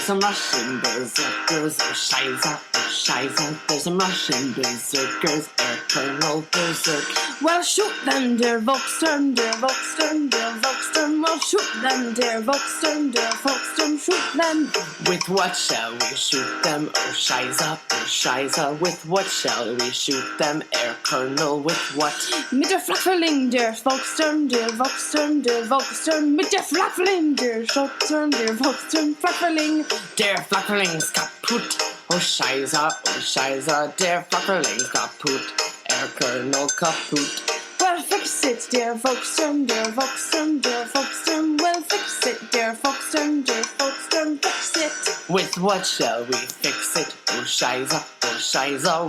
some Russian berserkers, oh Shiza, there's some Russian berserkers, Air Colonel Berserk. Well, shoot them, der Volkssturm, well, shoot them, der Volkssturm, shoot them. With what shall we shoot them, oh Shiza, with what shall we shoot them, Air Colonel, with what? Mit der Flakverling, der Volkssturm, mit der Flakverling, der Volkssturm, Flakverling, der Flakverling's kaputt, oh Shiza, der Flakverling's kaputt, Air Colonel kaputt. Well, fix it, der Volkssturm, well, fix it, der Volkssturm, fix it. With what shall we fix it, oh Shiza,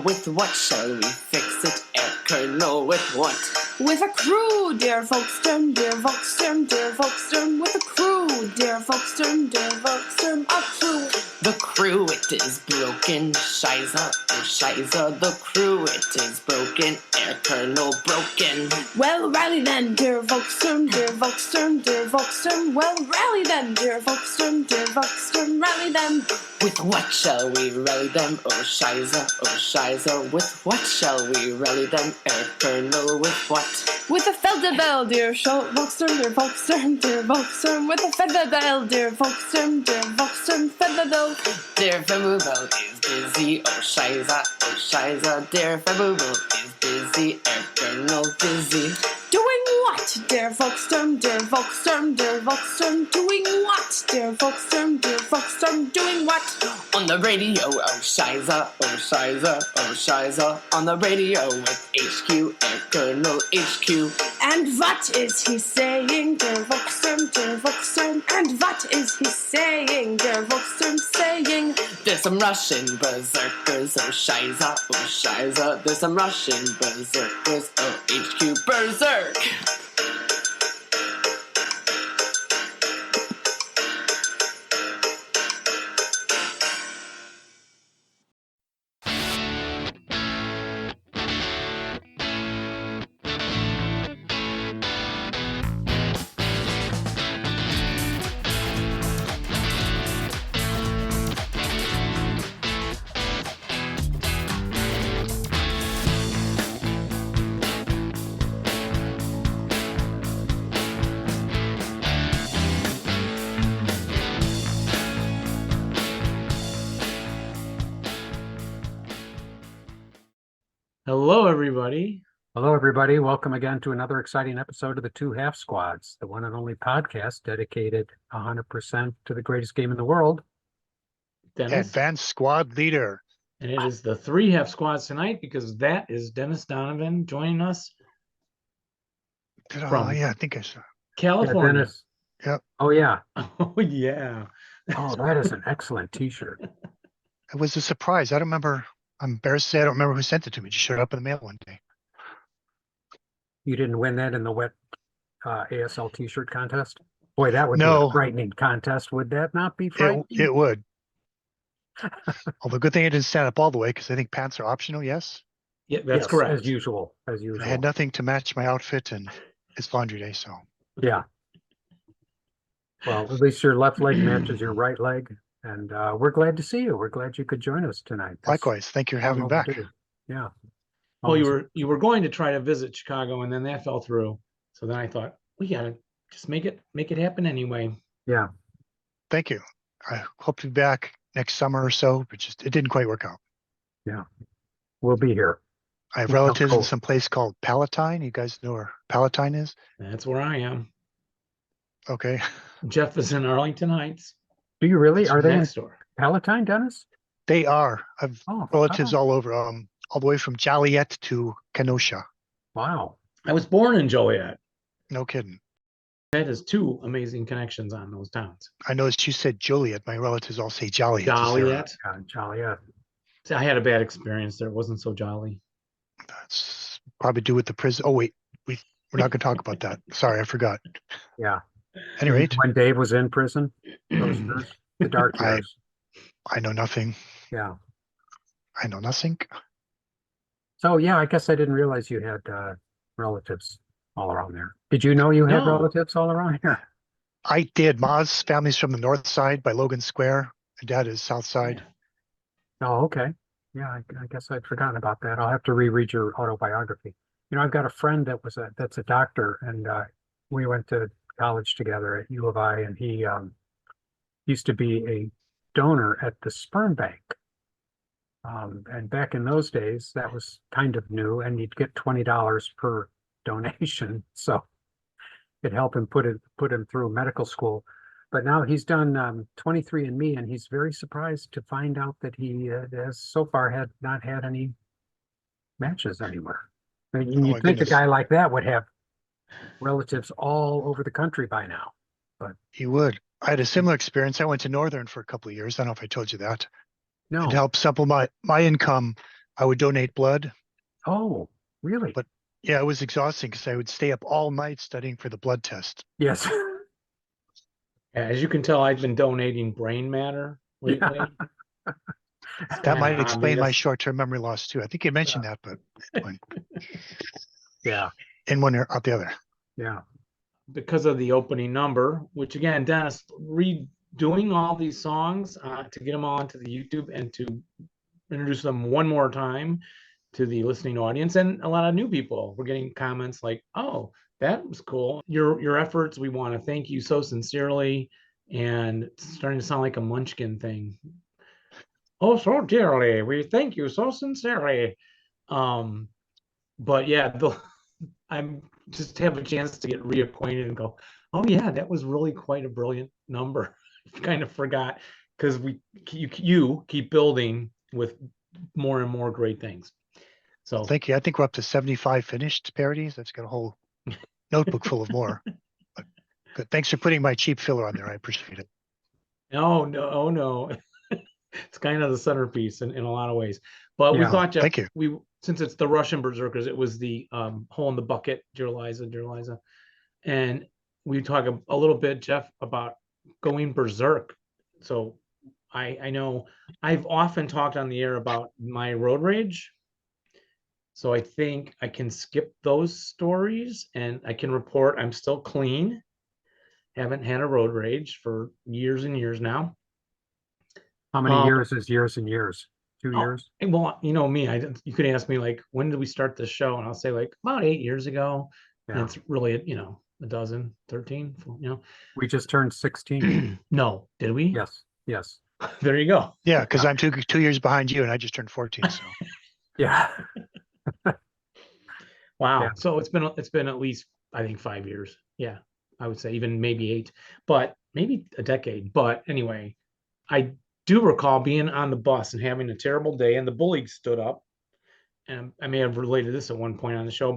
with what shall we fix it, Air Colonel, with what? With a crew, der Volkssturm, with a crew, der Volkssturm, a crew. The crew, it is broken, Shiza, the crew, it is broken, Air Colonel, broken. Well, rally then, der Volkssturm, well, rally then, der Volkssturm, rally them. With what shall we rally them, oh Shiza, with what shall we rally them, Air Colonel, with what? With a Feldebel, der Volkssturm, with a Feldebel, der Volkssturm, Feldebel. Der Feldebel is busy, oh Shiza, der Feldebel is busy, Air Colonel, busy. Doing what, der Volkssturm, doing what, der Volkssturm, doing what? On the radio, oh Shiza, on the radio with HQ, Air Colonel HQ. And what is he saying, der Volkssturm, and what is he saying, der Volkssturm saying? There's some Russian berserkers, oh Shiza, there's some Russian berserkers, oh HQ, berserk. Hello, everybody. Hello, everybody. Welcome again to another exciting episode of the Two Half Squads, the one and only podcast dedicated 100% to the greatest game in the world. Dennis. Advanced Squad Leader. And it is the Three Half Squads tonight because that is Dennis Donovan joining us from Yeah, I think I saw. California. Yeah, Dennis. Yep. Oh, yeah. Oh, yeah. Oh, that is an excellent T-shirt. It was a surprise. I don't remember. I'm embarrassed to say I don't remember who sent it to me. It just showed up in the mail one day. You didn't win that in the wet ASL T-shirt contest? Boy, that would be No. a frightening contest. Would that not be frightening? It would. Although good thing I didn't stand up all the way because I think pants are optional. Yes. Yeah, that's Yes, correct. As usual. As usual. I had nothing to match my outfit, and it's laundry day, so. Yeah. Well, at least your left leg matches your right leg. And we're glad to see you. We're glad you could join us tonight. Likewise, thank you for having me back. Yeah. Well, you were going to try to visit Chicago, and then that fell through. So then I thought we gotta just make it happen anyway. Yeah. Thank you. I hope to be back next summer or so, but it didn't quite work out. Yeah. We'll be here. I have Well, relatives cool. in some place called Palatine. You guys know where Palatine is? That's where I am. Okay. Jeff is in Arlington Heights. Do you really? Are they in next door? Palatine, Dennis? They are. I've Oh, relatives all over, all the way from Joliet to Kenosha. wow. I was born in Joliet. No kidding. That is two amazing connections on those towns. I noticed you said Joliet. My relatives all say Joliet. Joliet. Joliet. See, I had a bad experience there. It wasn't so jolly. That's probably due with the prison. Oh, wait. We're not going to talk about that. Sorry, I forgot. Yeah. At any rate, When Dave was in prison, those years, the dark years. I know nothing. Yeah. I know nothing. So, yeah, I guess I didn't realize you had relatives all around there. Did you know you had No. relatives all around here? I did. Ma's family's from the north side by Logan Square, My dad is South Side. Oh, okay. Yeah, I guess I'd forgotten about that. I'll have to reread your autobiography. I've got a friend that's a doctor, and we went to college together at U of I, and he used to be a donor at the sperm bank. And back in those days, that was kind of new, and you'd get $20 per donation. So it helped him put him through medical school. But now he's done 23andMe, and he's very surprised to find out that he has so far not had any matches anywhere. I mean, Oh you'd my think a goodness. guy like that would have relatives all over the country by now. But He would. I had a similar experience. I went to Northern for a couple of years. I don't know if I told you that. And to no. help supplement my income, I would donate blood. Oh, really? But yeah, it was exhausting because I would stay up all night studying for the blood test. Yes. As you can tell, I've been donating brain matter lately. Yeah. It's That kind of might explain my obvious. short-term memory loss too. I think you mentioned that, but it went Yeah. in one ear, out the other. Yeah. Because of the opening number, which again, Dennis, redoing all these songs to get them all onto the YouTube and to introduce them one more time to the listening audience, and a lot of new people. We're getting comments like, "Oh, that was cool. Your efforts. We want to thank you so sincerely." And it's starting to sound like a Munchkin thing. Oh, so dearly, we thank you so sincerely. Um, but yeah, I'm just have a chance to get reacquainted and go, oh yeah, that was really quite a brilliant number. Kind of forgot because you keep building with more and more great things. So Thank you. I think we're up to 75 finished parodies. That's got a whole notebook full of more. But good. Thanks for putting my cheap filler on there. I appreciate it. no, it's kind of the centerpiece in a lot of ways. But we Yeah. thought, Jeff, Thank you. since it's the Russian Berserkers, it was the hole in the bucket, dear Liza, and we talk a little bit, Jeff, about going berserk. So I know I've often talked on the air about my road rage. So I think I can skip those stories and I can report I'm still clean. Haven't had a road rage for years and years now. How many Um, years is years and years? 2 years? well, you know me, you could ask me like, when did we start this show? And I'll say like about 8 years ago. And Yeah. it's really, a dozen, 13, We just turned 16. No, did we? Yes. Yes. There you go. Yeah, because I'm 2 years behind you and I just turned 14. So Yeah. Wow. Yeah. So it's been at least, I think, 5 years. Yeah, I would say even maybe 8, but maybe a decade. But anyway, I do recall being on the bus and having a terrible day, and the bully stood up, and I may have related this at one point on the show,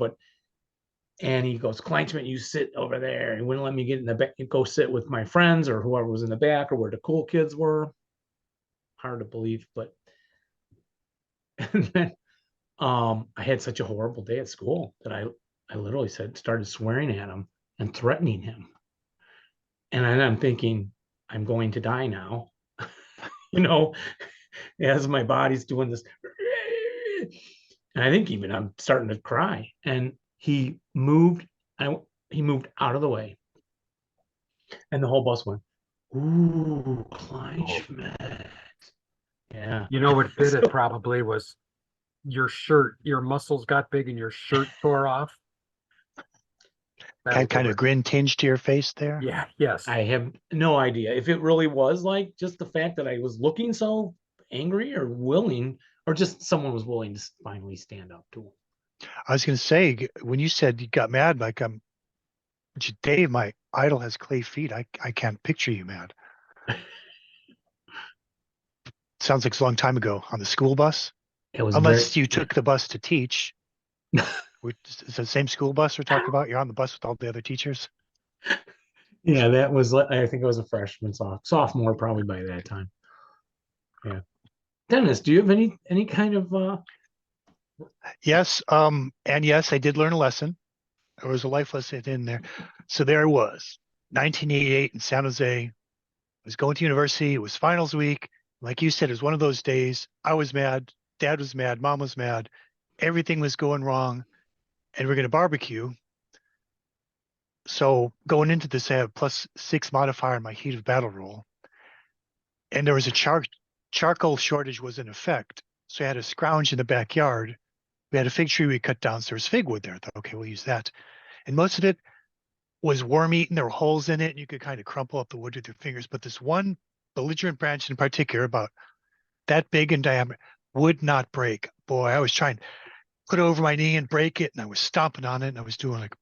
and he goes, Kleinschmidt, you sit over there. He wouldn't let me get in the back, go sit with my friends or whoever was in the back or where the cool kids were. Hard to believe, but and then I had such a horrible day at school that I literally started swearing at him and threatening him. And I'm thinking, I'm going to die now, as my body's doing this. And I think even I'm starting to cry. And he moved out of the way. And the whole bus went, ooh, Kleinschmidt. Yeah. You know what did it probably was your shirt, your muscles got big and your shirt tore off. That'll kind do of it. grin tinge to your face there. Yeah. Yes. I have no idea if it really was like just the fact that I was looking so angry or willing, or just someone was willing to finally stand up to him. I was going to say, when you said you got mad, like Dave, my idol has clay feet. I can't picture you mad. Sounds like it's a long time ago on the school bus. It was Unless you took the bus to teach. It's the same school bus we're talking about. You're on the bus with all the other teachers. Yeah, that was, I think I was a freshman, sophomore probably by that time. Yeah. Dennis, do you have any kind of Yes. And yes, I did learn a lesson. There was a life lesson in there. So there I was, 1988 in San Jose. I was going to university. It was finals week. Like you said, it was one of those days. I was mad. Dad was mad. Mom was mad. Everything was going wrong. And we're going to barbecue. So going into this, I have +6 modifier in my heat of battle roll. and there was a charcoal shortage was in effect. So I had a scrounge in the backyard. We had a fig tree we cut down, so there was fig wood there. I thought, okay, we'll use that. And most of it was worm eaten. There were holes in it, and you could kind of crumple up the wood with your fingers. But this one belligerent branch in particular, about that big in diameter, would not break. Boy, I was trying to put it over my knee and break it, and I was stomping on it, and I was doing like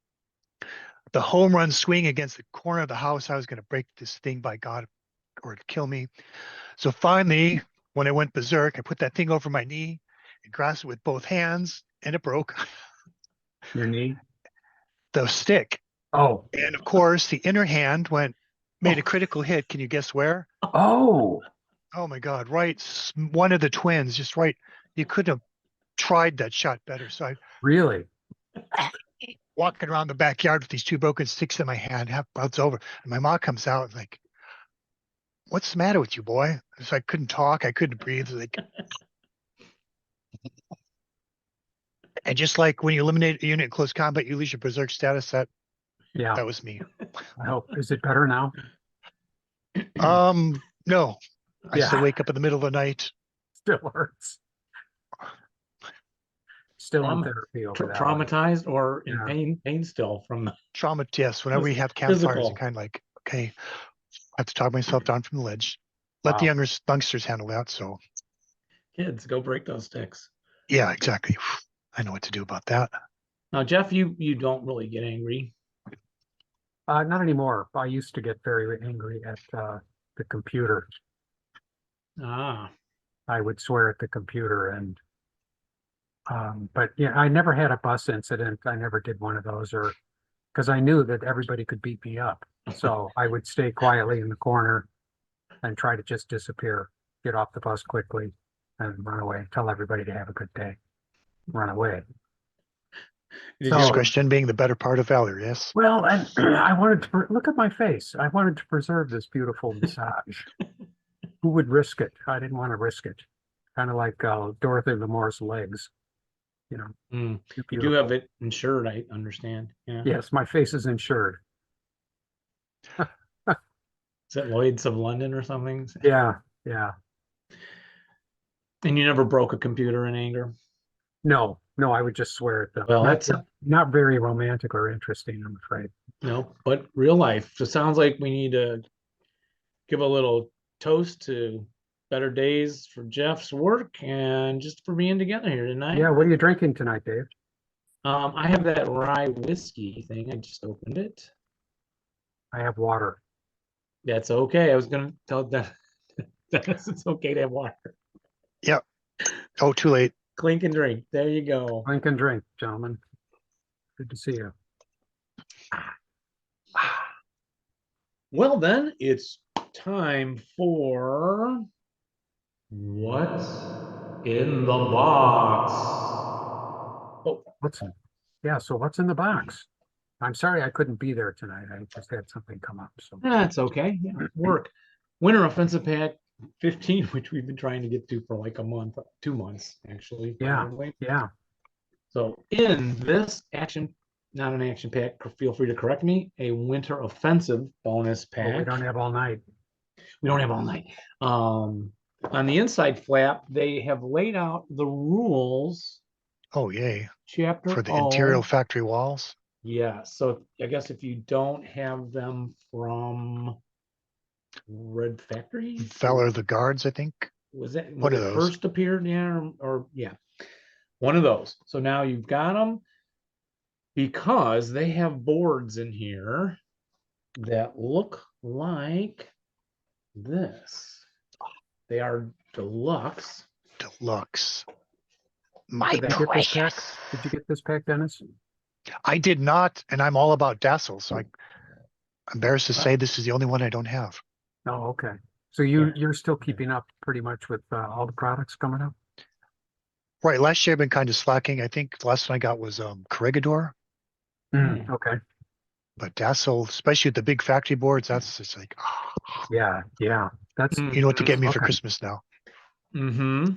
the home run swing against the corner of the house. I was going to break this thing, by God, or it'd kill me. So finally, when I went berserk, I put that thing over my knee and grasped it with both hands, and it broke. Your knee? The stick. Oh, And of course, the inner hand made a critical hit. Can you guess where? oh, Oh my God, right. One of the twins, just right. You couldn't have tried that shot better. So I really? walking around the backyard with these two broken sticks in my hand, half bounce over. And my mom comes out like, "What's the matter with you, boy?" So I couldn't talk. I couldn't breathe. Like, and just like when you eliminate a unit in close combat, you lose your berserk status. That Yeah. was me. I hope. Is it better now? No, I Yeah. still wake up in the middle of the night. Still hurts. Still in Trauma- therapy over that one. Traumatized or in Yeah. pain still from the Trauma, yes. Whenever we have campfires, physical. and kind of like, okay, I have to talk myself down from the ledge. Let the Wow. youngsters handle that. So kids. Go break those sticks. yeah, exactly. I know what to do about that. Now, Jeff, you don't really get angry. Not anymore. I used to get very angry at the computer. Ah, I would swear at the computer, and but yeah, I never had a bus incident. I never did one of those, or because I knew that everybody could beat me up. So I would stay quietly in the corner and try to just disappear, get off the bus quickly, and run away. Tell everybody to have a good day. Run away. Did So- you- Discretion being the better part of valor, yes. Well, and I wanted to look at my face. I wanted to preserve this beautiful visage. Who would risk it? I didn't want to risk it. Kind of like Dorothy Lamore's legs. You know, Mm, too you do beautiful. have it insured, I understand. Yeah. Yes, my face is insured. Is it Lloyd's of London or something? Yeah, yeah. And you never broke a computer in anger? No, I would just swear at them. Well, not, that's not very romantic or interesting, I'm afraid. no, but real life. So it sounds like we need to give a little toast to better days for Jeff's work and just for being together here tonight. Yeah, what are you drinking tonight, Dave? I have that rye whiskey thing. I just opened it. I have water. That's okay. I was gonna tell Dennis it's okay to have water. Yep. Oh, too late. Clink and drink. There you go. Drink and drink, gentlemen. Good to see you. Well, then it's time for what's in the box. Oh, So what's in the box? I'm sorry I couldn't be there tonight. I just had something come up. So that's okay. Yeah, work. Winter Offensive Pack 15, which we've been trying to get to for like a month, 2 months, actually. yeah, Probably. yeah. So in this action, not an action pack, feel free to correct me, a Winter Offensive bonus pack. Well, we don't have all night. We don't have all night. On the inside flap, they have laid out the rules. Oh, yay. Chapter For the O. interior factory walls. Yeah. So I guess if you don't have them from Red Factory, Valor of the Guards, I think. was that when One it of those. first appeared? Yeah, or yeah, one of those. So now you've got them because they have boards in here that look like this. They are deluxe. Deluxe. Did My you get this pack? precious. Did you get this pack, Dennis? I did not, and I'm all about Dassel, so I'm embarrassed to say this is the only one I don't have. Oh, okay. So you're still keeping up pretty much with all the products coming up? Right, last year I've been kind of slacking. I think the last one I got was Corregidor, Okay. but Dassel, especially with the big factory boards, that's just like, Yeah. That's you know what to get me for Okay. Christmas now. Mm-hmm.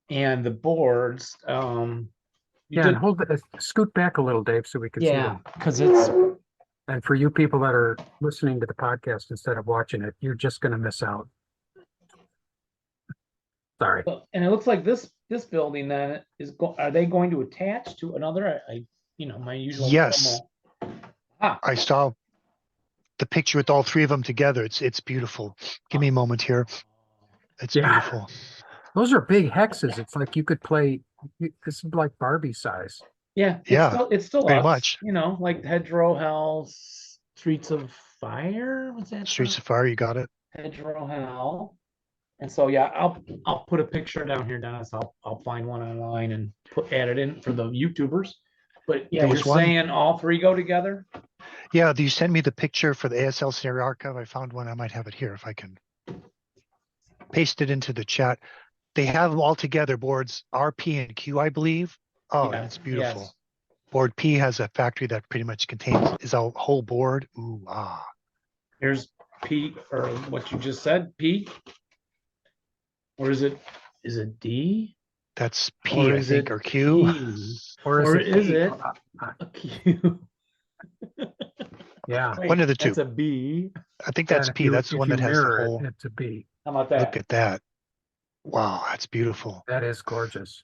And the boards, yeah. And scoot back a little, Dave, so we can see yeah, them. because it's And for you people that are listening to the podcast instead of watching it, you're just going to miss out. Sorry. And it looks like this building then are they going to attach to another? My usual Yes. normal. Ah, I saw the picture with all three of them together. It's beautiful. Give me a moment here. It's Yeah. beautiful. Those are big hexes. It's like you could play. This is like Barbie size. yeah, Yeah, it's still pretty us, much. like Hedgerow Hell, Streets of Fire. What's that? Streets of Fire, you got it. Hedgerow Hell. And so yeah, I'll put a picture down here, Dennis. I'll find one online and add it in for the YouTubers. But yeah, There you're was one- saying all three go together? Yeah, you send me the picture for the ASL Scenario Archive. I found one. I might have it here if I can paste it into the chat. They have them all together, boards R, P, and Q, I believe. Oh, Yeah, it's beautiful. yes. Board P has a factory that pretty much is a whole board. Ooh, ah. Here's P, or what you just said, P. Or is it D? That's P, Or I is think, it or Q. P? Or Or is is P? it a Q? Yeah. Wait, One of the two. That's a B. I think that's And P. That's the if one you that has the mirror whole. it's a B. How about that? Look at that. Wow, that's beautiful. That is gorgeous.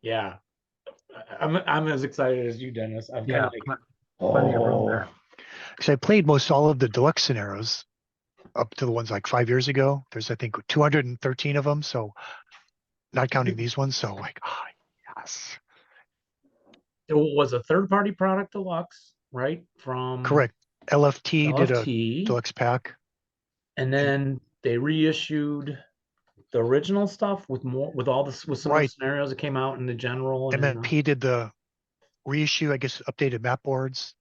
Yeah. I'm as excited as you, Dennis. I'm Yeah. kind of like, Plenty of room there. Because I played most all of the deluxe scenarios up to the ones like 5 years ago. There's, I think, 213 of them. So not counting these ones. So like, yes. There was a third-party product deluxe, right? From Correct. LFT did a LFT, deluxe pack. and then they reissued the original stuff with some of the Right. scenarios that came out in the general. And MMP did the reissue, I guess, updated map boards.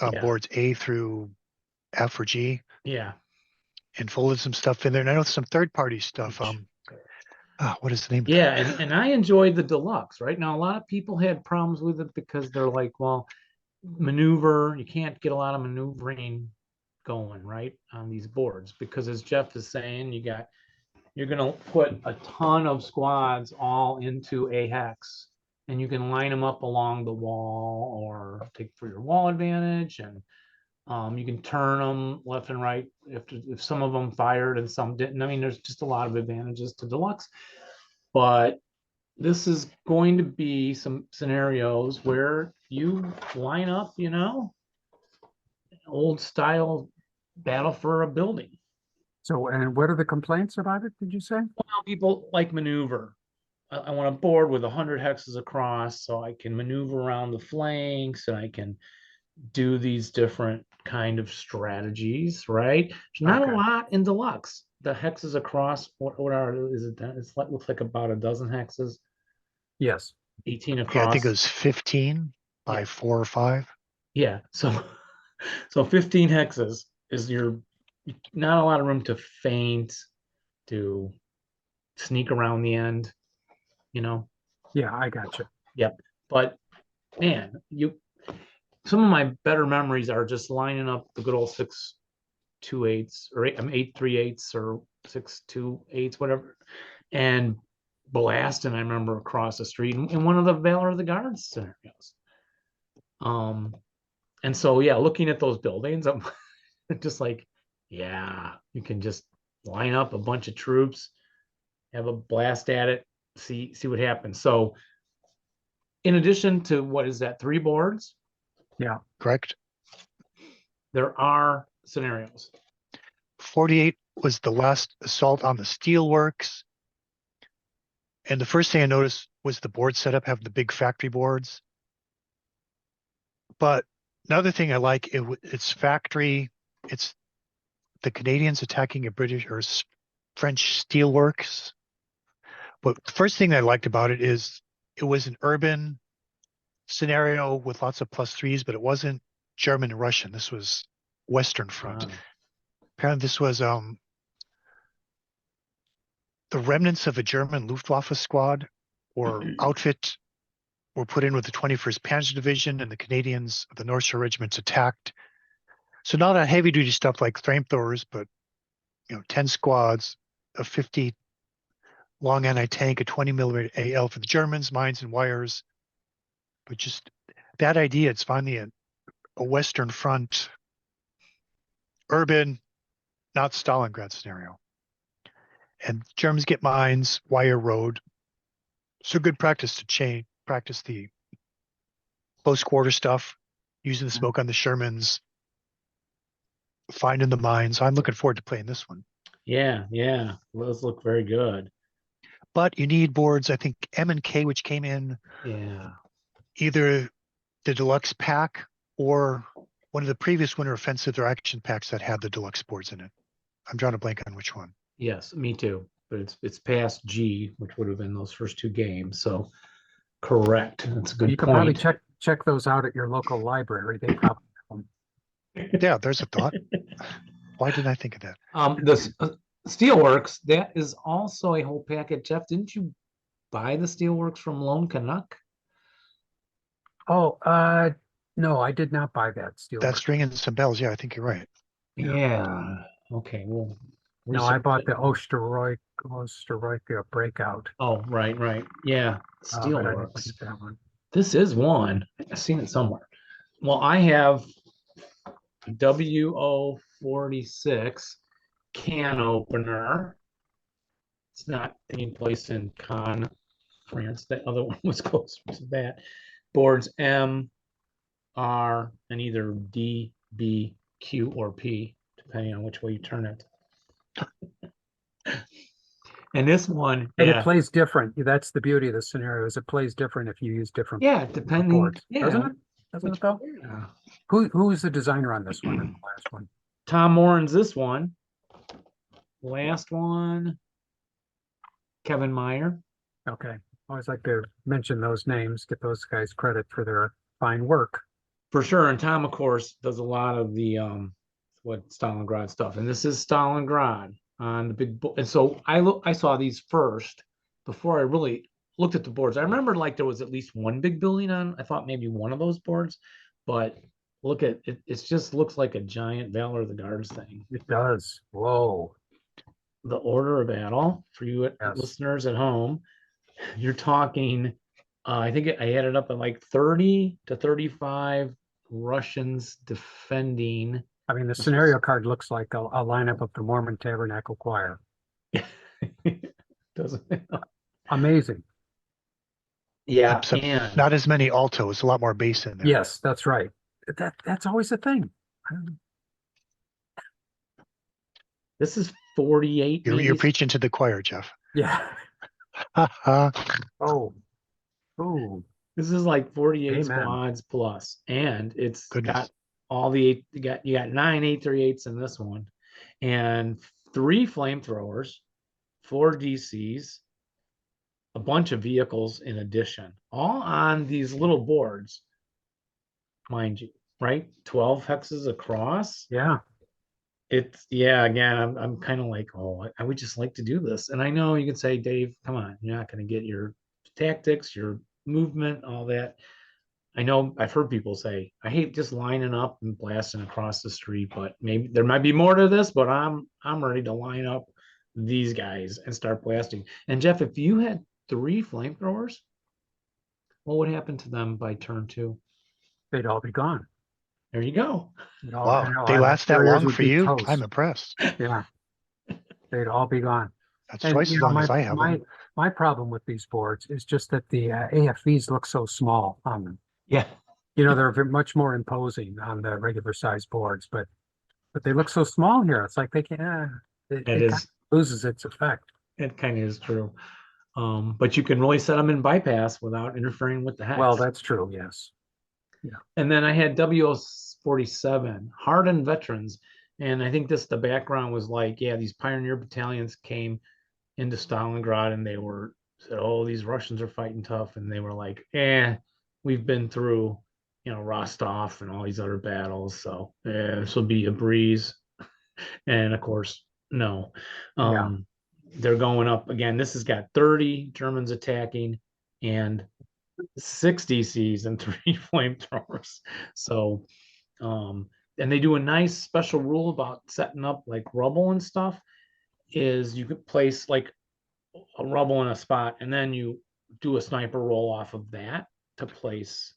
Yeah. Boards A through F or G, yeah, and folded some stuff in there. And I know some third-party stuff. What is the name? yeah, and I enjoyed the deluxe. Right now, a lot of people had problems with it because they're like, well, you can't get a lot of maneuvering going right on these boards because, as Jeff is saying, you're going to put a ton of squads all into a hex, and you can line them up along the wall or take for your wall advantage, and you can turn them left and right if some of them fired and some didn't. I mean, there's just a lot of advantages to deluxe, but this is going to be some scenarios where you line up, old style battle for a building. So, and what are the complaints about it, did you say? Well, people like maneuver. I want a board with 100 hexes across so I can maneuver around the flanks and I can do these different kind of strategies, right? There's not a lot in deluxe. The hexes across, is it? Looks like about a dozen hexes. Yes. 18 across. Yeah, I think it was 15 by 4 or 5. Yeah, so 15 hexes is not a lot of room to feint, to sneak around the end, Yeah, I got you. Yep. But man, some of my better memories are just lining up the good old 6-2-8s or 8-3-8s or 6-2-8s, whatever, and blasting. I remember across the street in one of the Valor of the Guards scenarios. And so yeah, looking at those buildings, I'm just like, yeah, you can just line up a bunch of troops, have a blast at it, see what happens. So in addition to what is that, 3 boards? Yeah. Correct. There are scenarios. 48 was the last assault on the steelworks. And the first thing I noticed was the board setup, have the big factory boards. But another thing I like, it's factory. It's the Canadians attacking a British or French steelworks. But the first thing I liked about it is it was an urban scenario with lots of +3s, but it wasn't German and Russian. This was Western Front. Apparently this was the remnants of a German Luftwaffe squad or outfit were put in with the 21st Panzer Division, and the Canadians of the North Shore regiments attacked. So not a heavy duty stuff like flamethrowers, but 10 squads, a 50 long anti-tank, a 20 millimeter AL for the Germans, mines and wires. But just that idea, it's finally a Western Front, urban, not Stalingrad scenario. And Germans get mines, wire road. So good practice to practice the close quarter stuff, using the smoke on the Shermans, finding the mines. I'm looking forward to playing this one. Yeah, yeah. Those look very good. But you need boards, I think M and K, which came in Yeah. either the deluxe pack or one of the previous Winter Offensive or action packs that had the deluxe boards in it. I'm drawing a blank on which one. Yes, me too. But it's past G, which would have been those first two games. So correct. That's a good You could probably point. check those out at your local library. They probably have them. Yeah, there's a thought. Why didn't I think of that? The Steelworks, that is also a whole packet. Jeff, didn't you buy the Steelworks from Lone Canuck? Oh, no, I did not buy that steel. That's ringing some bells. Yeah, I think you're right. Yeah. Okay. Well, No, I bought the Osterreich Breakout. Oh, right. Yeah. But I didn't Steelworks. get that one. This is one. I've seen it somewhere. Well, I have WO46 can opener. It's not taking place in Cannes, France. That other one was closer to that. Boards M, R, and either D, B, Q, or P, depending on which way you turn it. And this one, And yeah, it plays different. That's the beauty of the scenario, is it plays different if you use different yeah, depending, boards. yeah. Doesn't it? Doesn't it though? Yeah. Who's the designer on this one and the last one? Tom Moran's this one. Last one, Kevin Meyer. Okay. Always like to mention those names, get those guys credit for their fine work. For sure. And Tom, of course, does a lot of the what Stalingrad stuff. And this is Stalingrad on the big board. And so I saw these first before I really looked at the boards. I remember like there was at least one big building on, I thought maybe one of those boards, but look at it, it just looks like a giant Valor of the Guards thing. It does. Whoa. The order of battle for you Yes. listeners at home, you're talking, I think I added up at like 30 to 35 Russians defending. I mean, the scenario card looks like a lineup of the Mormon Tabernacle Choir. Doesn't it? Amazing. Yeah, Except and not as many altos, a lot more bass in there. Yes, that's right. That's always a thing. this is 48. You're maybe? preaching to the choir, Jeff. Yeah. Ha, ha. Oh. Oh. This is like 48 Amen. squads plus, and it's Goodness. got all the eight. You got 9 838s in this one, and 3 flamethrowers, 4 DCs, a bunch of vehicles in addition, all on these little boards, mind you, right? 12 hexes across. Yeah. It's again, I'm kind of like, oh, I would just like to do this. And I know you can say, Dave, come on, you're not going to get your tactics, your movement, all that. I know I've heard people say, I hate just lining up and blasting across the street, but maybe there might be more to this, but I'm ready to line up these guys and start blasting. And Jeff, if you had 3 flamethrowers, what would happen to them by turn 2? They'd all be gone. There you go. Wow, they last that long for you? Toast. I'm impressed. Yeah. They'd all be gone. That's And, twice as long as I have them. my problem with these boards is just that the AFVs look so small on them. Yeah. You know, they're much more imposing on the regular size boards, but they look so small here. It's like they can't. It It kind is. of loses its effect. It kind of is true. But you can really set them in bypass without interfering with the hex. Well, that's true. Yes. And then I had WO47, hardened veterans. And I think the background was like, yeah, these pioneer battalions came into Stalingrad and they said, oh, these Russians are fighting tough. And they were like, we've been through, Rostov and all these other battles. So this will be a breeze. And of course, no. They're going up again. This has got 30 Germans attacking and 6 DCs and 3 flamethrowers. So, and they do a nice special rule about setting up like rubble and stuff. Is you could place like a rubble in a spot, and then you do a sniper roll off of that to place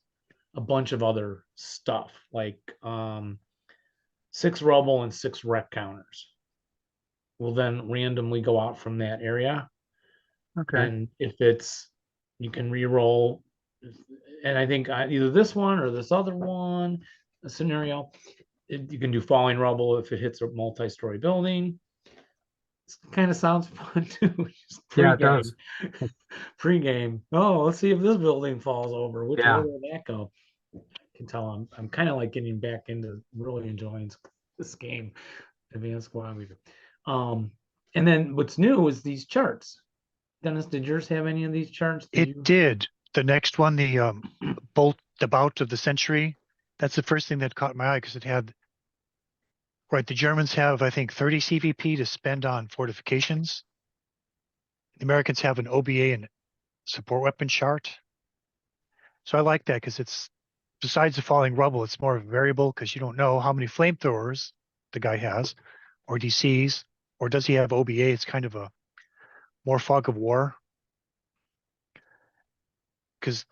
a bunch of other stuff, like 6 rubble and 6 rec counters will then randomly go out from that area. Okay. And if it's, you can re-roll, and I think either this one or this other one, a scenario, you can do falling rubble if it hits a multi-story building. Kind of sounds fun too. Just Yeah, it pre-game. does. Pre-game. Oh, let's see if this building falls over. Which way Yeah. will that go? I can tell I'm kind of like getting back into really enjoying this game, Advanced Squad Leader. And then what's new is these charts. Dennis, did yours have any of these charts? It did. The next one, the bout of the century. That's the first thing that caught my eye because it had, right, the Germans have, I think, 30 CVP to spend on fortifications. The Americans have an OBA and support weapon chart. So I like that because it's, besides the falling rubble, it's more variable because you don't know how many flamethrowers the guy has, or DCs, or does he have OBA? It's kind of a more fog of war. Because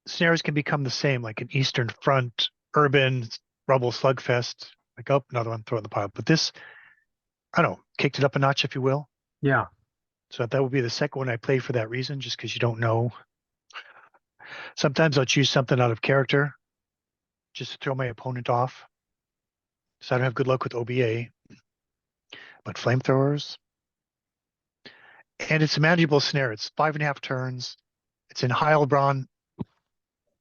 scenarios can become the same, like an Eastern Front, urban, rubble slugfest, like, oh, another one, throw it in the pile. But this, I don't know, kicked it up a notch, if you will. Yeah. So that would be the second one I play for that reason, just because you don't know. Sometimes I'll choose something out of character just to throw my opponent off. So I don't have good luck with OBA. But flamethrowers. And it's a manageable scenario. It's 5.5 turns. It's in Heilbronn,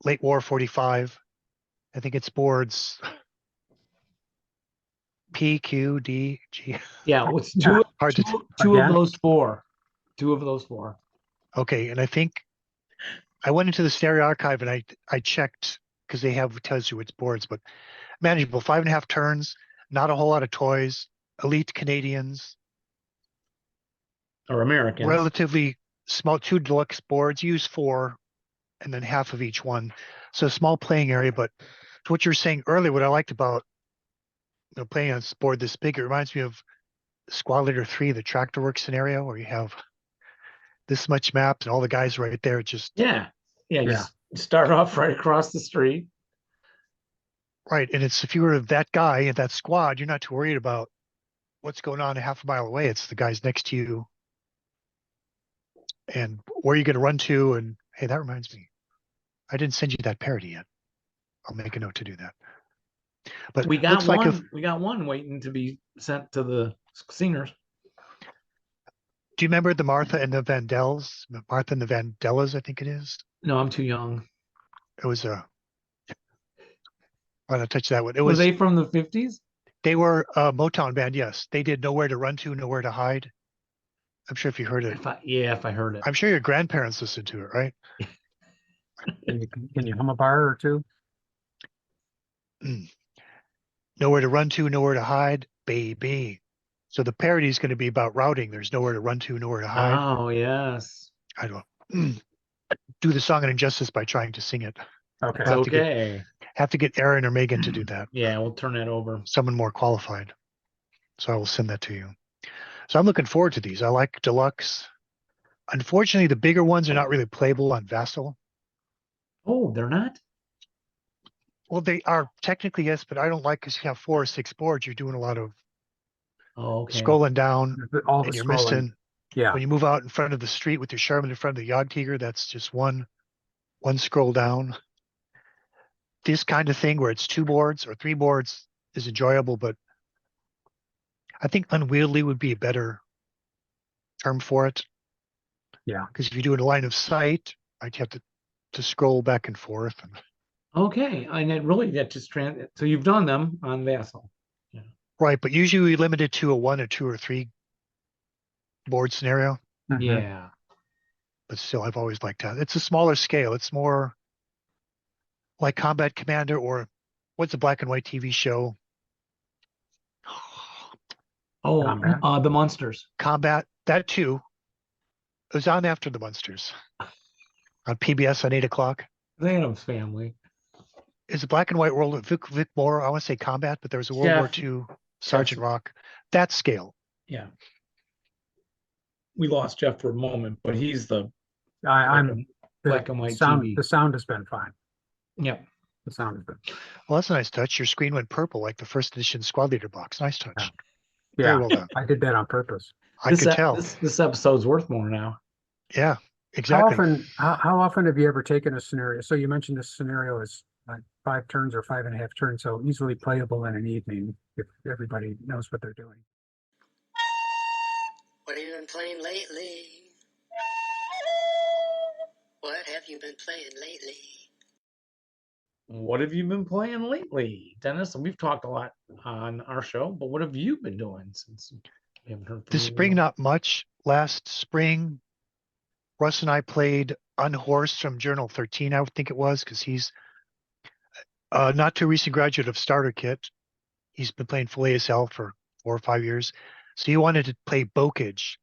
late war 45. I think it's boards P, Q, D, G. Yeah, what's Yeah. Hard to two of Again? those 4. 2 of those 4. Okay, and I think I went into the scenario archive and I checked because they have, tells you which boards, but manageable, 5.5 turns, not a whole lot of toys, elite Canadians, Or Americans. relatively small, 2 deluxe boards, use 4, and then half of each one. So small playing area, but to what you were saying earlier, what I liked about playing on a board this big, it reminds me of Squad Leader 3, the tractor work scenario, where you have this much map and all the guys right there. Just Yeah. Yeah. Yeah. Just start off right across the street. right. And it's, if you were that guy in that squad, you're not too worried about what's going on a half a mile away. It's the guys next to you and where you're going to run to. And hey, that reminds me, I didn't send you that parody yet. I'll make a note to do that. But We got looks one. like if, We got one waiting to be sent to the sceners. do you remember the Martha and the Vandals? Martha and the Vandellas, I think it is. No, I'm too young. It was a, I don't touch that one. It Were was, they from the 50s? they were a Motown band. Yes. They did Nowhere to Run To, Nowhere to Hide. I'm sure if you heard it, If I heard it. I'm sure your grandparents listened to it, right? Can you hum a bar or two? Nowhere to run to, nowhere to hide, baby. So the parody is going to be about routing. There's nowhere to run to, nowhere to hide. Oh, yes. I don't do the song an injustice by trying to sing it. Okay. It's Have to get- okay. Have to get Aaron or Megan to do that. Yeah, we'll turn that over. Someone more qualified. So I will send that to you. So I'm looking forward to these. I like Deluxe. Unfortunately, the bigger ones are not really playable on Vassal. Oh, they're not? Well, they are technically, yes, but I don't like, because you have 4 or 6 boards, you're doing a lot of Oh, okay. scrolling down All the and you're scrolling. missing. Yeah. When you move out in front of the street with your Sherman in front of the Jagdtiger, that's just one scroll down. This kind of thing where it's 2 boards or 3 boards is enjoyable, but I think unwieldy would be a better term for it. Yeah. Because if you do it in a line of sight, I'd have to scroll back and forth. Okay. And it really, that just so you've done them on Vassal. Right, but usually we limit it to a 1 or 2 or 3 board scenario. Mhm. Yeah. But still, I've always liked that. It's a smaller scale. It's more like Combat Commander, or what's a black and white TV show? Oh, Combat. the Monsters. Combat, that too. It was on after the Monsters on PBS on 8 o'clock. The Addams Family. It's a black and white world of Vic Moore. I want to say Combat, but there was a World War Jeff- II Sergeant Rock. That scale. Yeah. We lost Jeff for a moment, but he's the I'm black and white sound. TV. The sound has been fine. Yeah. the sound of it. Well, that's a nice touch. Your screen went purple like the first edition Squad Leader box. Nice touch. Very Yeah, well done. I did that on purpose. I could tell. This episode's worth more now. Yeah, exactly. How often have you ever taken a scenario? So you mentioned this scenario is like 5 turns or 5.5 turns, so easily playable in an evening if everybody knows what they're doing. What have you been playing lately? What have you been playing lately? What have you been playing lately, Dennis? And we've talked a lot on our show, but what have you been doing since we haven't heard from This you? spring, not much. Last spring, Russ and I played Unhorsed from Journal 13, I would think it was, because he's not too recent graduate of Starter Kit. He's been playing full ASL for 4 or 5 years. So he wanted to play Bokage.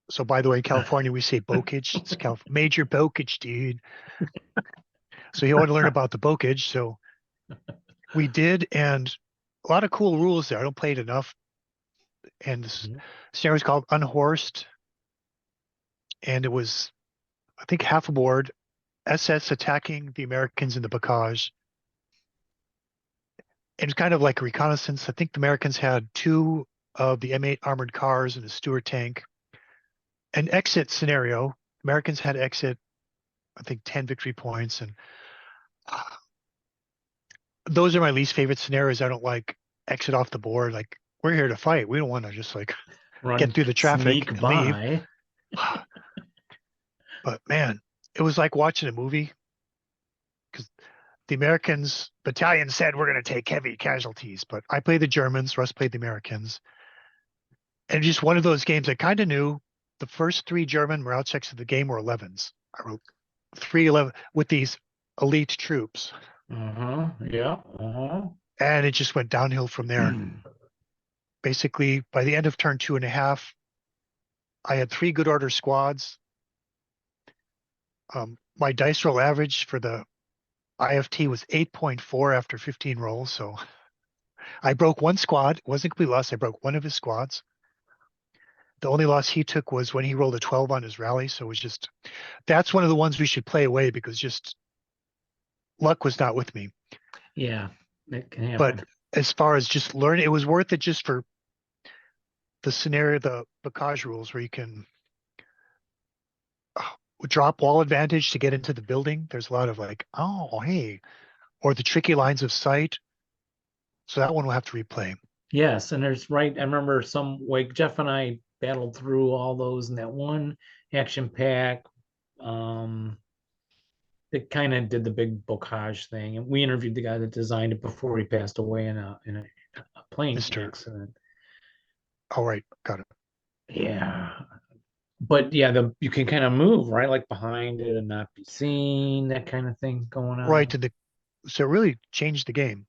So by the way, in California, we say Bokage. It's major Bokage, dude. So he wanted to learn about the Bokage. So we did, and a lot of cool rules there. I don't play it enough. And this scenario was called Unhorsed. And it was, I think, half a board, SS attacking the Americans in the Bocage. And it's kind of like a reconnaissance. I think the Americans had 2 of the M8 armored cars and a Stuart tank. An exit scenario. Americans had exit, I think, 10 victory points. And those are my least favorite scenarios. I don't like exit off the board. Like, we're here to fight. We don't want to just like get through the traffic and leave. But man, it was like watching a movie because the Americans battalion said we're going to take heavy casualties, but I played the Germans, Russ played the Americans. And just one of those games I kind of knew the first 3 German morale checks of the game were 11s. I wrote 3-11 with these elite troops. Yeah. And it just went downhill from there. Basically, by the end of turn 2.5, I had 3 good order squads. My dice roll average for the IFT was 8.4 after 15 rolls. So I broke 1 squad. It wasn't a complete loss. I broke 1 of his squads. The only loss he took was when he rolled a 12 on his rally. So it was just, that's one of the ones we should play away because just luck was not with me. Yeah, it can happen. But as far as just learning, it was worth it just for the scenario, the Bocage rules where you can drop wall advantage to get into the building. There's a lot of like, oh, hey, or the tricky lines of sight. So that one we'll have to replay. Yes, and there's I remember like Jeff and I battled through all those in that one action pack. It kind of did the big Bocage thing, and we interviewed the guy that designed it before he passed away in a plane accident. All right, got it. Yeah, but yeah, you can kind of move right, like behind it and not be seen, that kind of thing going on. Right, so it really changed the game.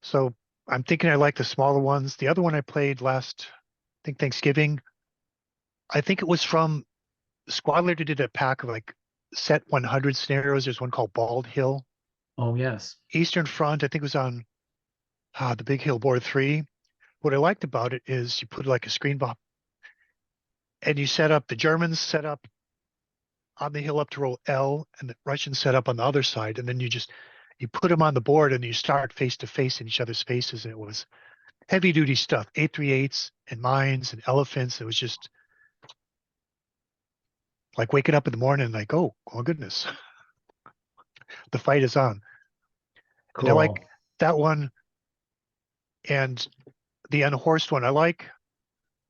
So I'm thinking I like the smaller ones. The other one I played last, I think Thanksgiving, I think it was from Squad Leader did a pack of like set 100 scenarios. There's one called Bald Hill. Oh, yes. Eastern Front, I think it was on the Big Hill board 3. What I liked about it is you put like a screen behind and you set up, the Germans set up on the hill up to roll L and the Russians set up on the other side. And then you put them on the board and you start face to face in each other's faces. And it was heavy duty stuff, 838s and mines and elephants. It was just like waking up in the morning and like, oh goodness, the fight is on. Cool. And I like that one and the unhorsed one.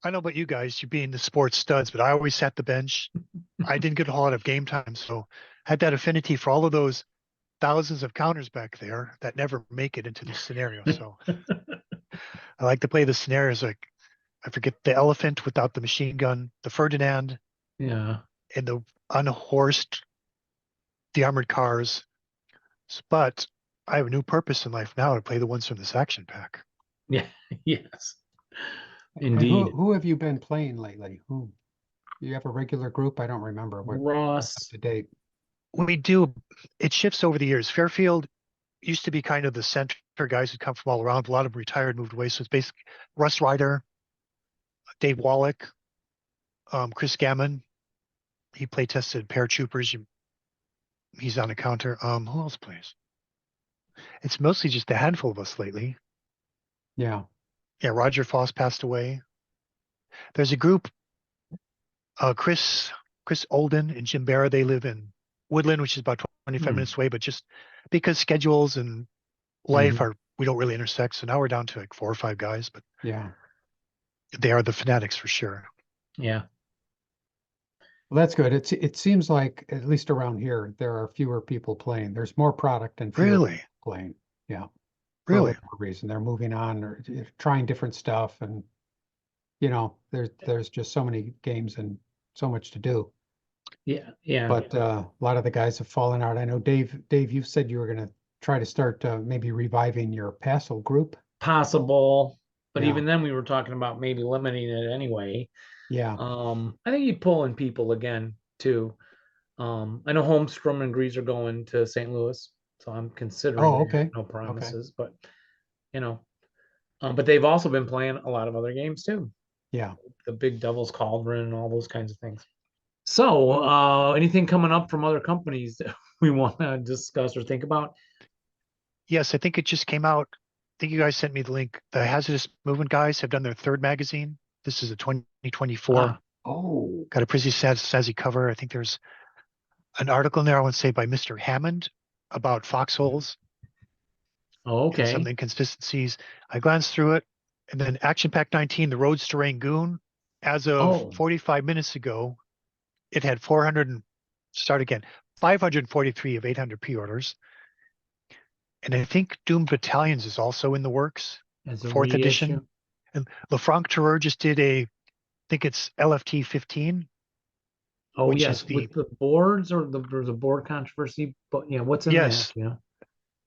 I know about you guys, you being the sports studs, but I always sat the bench. I didn't get a whole lot of game time, so I had that affinity for all of those thousands of counters back there that never make it into the scenario. So I like to play the scenarios like, I forget the elephant without the machine gun, the Ferdinand, yeah, and the unhorsed, the armored cars. But I have a new purpose in life now to play the ones from this action pack. Yeah, yes. And Indeed. who have you been playing lately? Who? You have a regular group? I don't remember. Ross. Up to date. We do. It shifts over the years. Fairfield used to be kind of the center guys who come from all around. A lot of them retired, moved away. So it's basically Russ Ryder, Dave Wallach, Chris Gammon. He play tested paratroopers. He's on a counter. Who else plays? It's mostly just a handful of us lately. Yeah. Yeah, Roger Foss passed away. There's a group, Chris Olden and Jim Barra, they live in Woodland, which is about 25 minutes away, but just because schedules and life Mhm. we don't really intersect. So now we're down to like 4 or 5 guys, but Yeah. they are the fanatics for sure. Yeah. Well, that's good. It seems like, at least around here, there are fewer people playing. There's more product and fewer Really? people playing. Yeah. For Really? whatever reason. They're moving on or trying different stuff, and there's just so many games and so much to do. Yeah. Yeah. But a lot of the guys have fallen out. I know Dave, you said you were gonna try to start maybe reviving your Passel group. Possible. But Yeah. even then we were talking about maybe limiting it anyway. Yeah. I think you pull in people again too. I know Holmstrom and Grease are going to St. Louis, so I'm considering Oh, that. okay. No Okay. promises, but you know, but they've also been playing a lot of other games too. Yeah. The Big Devil's Cauldron and all those kinds of things. So, anything coming up from other companies that we want to discuss or think about? Yes, I think it just came out. I think you guys sent me the link. The Hazardous Movement guys have done their 3rd magazine. This is a 2024. Oh, Got a pretty snazzy cover. I think there's an article in there, I want to say, by Mr. Hammond about foxholes Oh, and some okay. inconsistencies. I glanced through it, and then Action Pack 19, The Roads to Rangoon, as of Oh, 45 minutes ago, it had 543 of 800 pre-orders. And I think Doom Battalions is also in the works, as a 4th reissue. edition. And Lefranc Terreur just did I think it's LFT 15, Oh, which yes, is the, with the boards or there's a board controversy, but yeah, what's in that? yes, Yeah.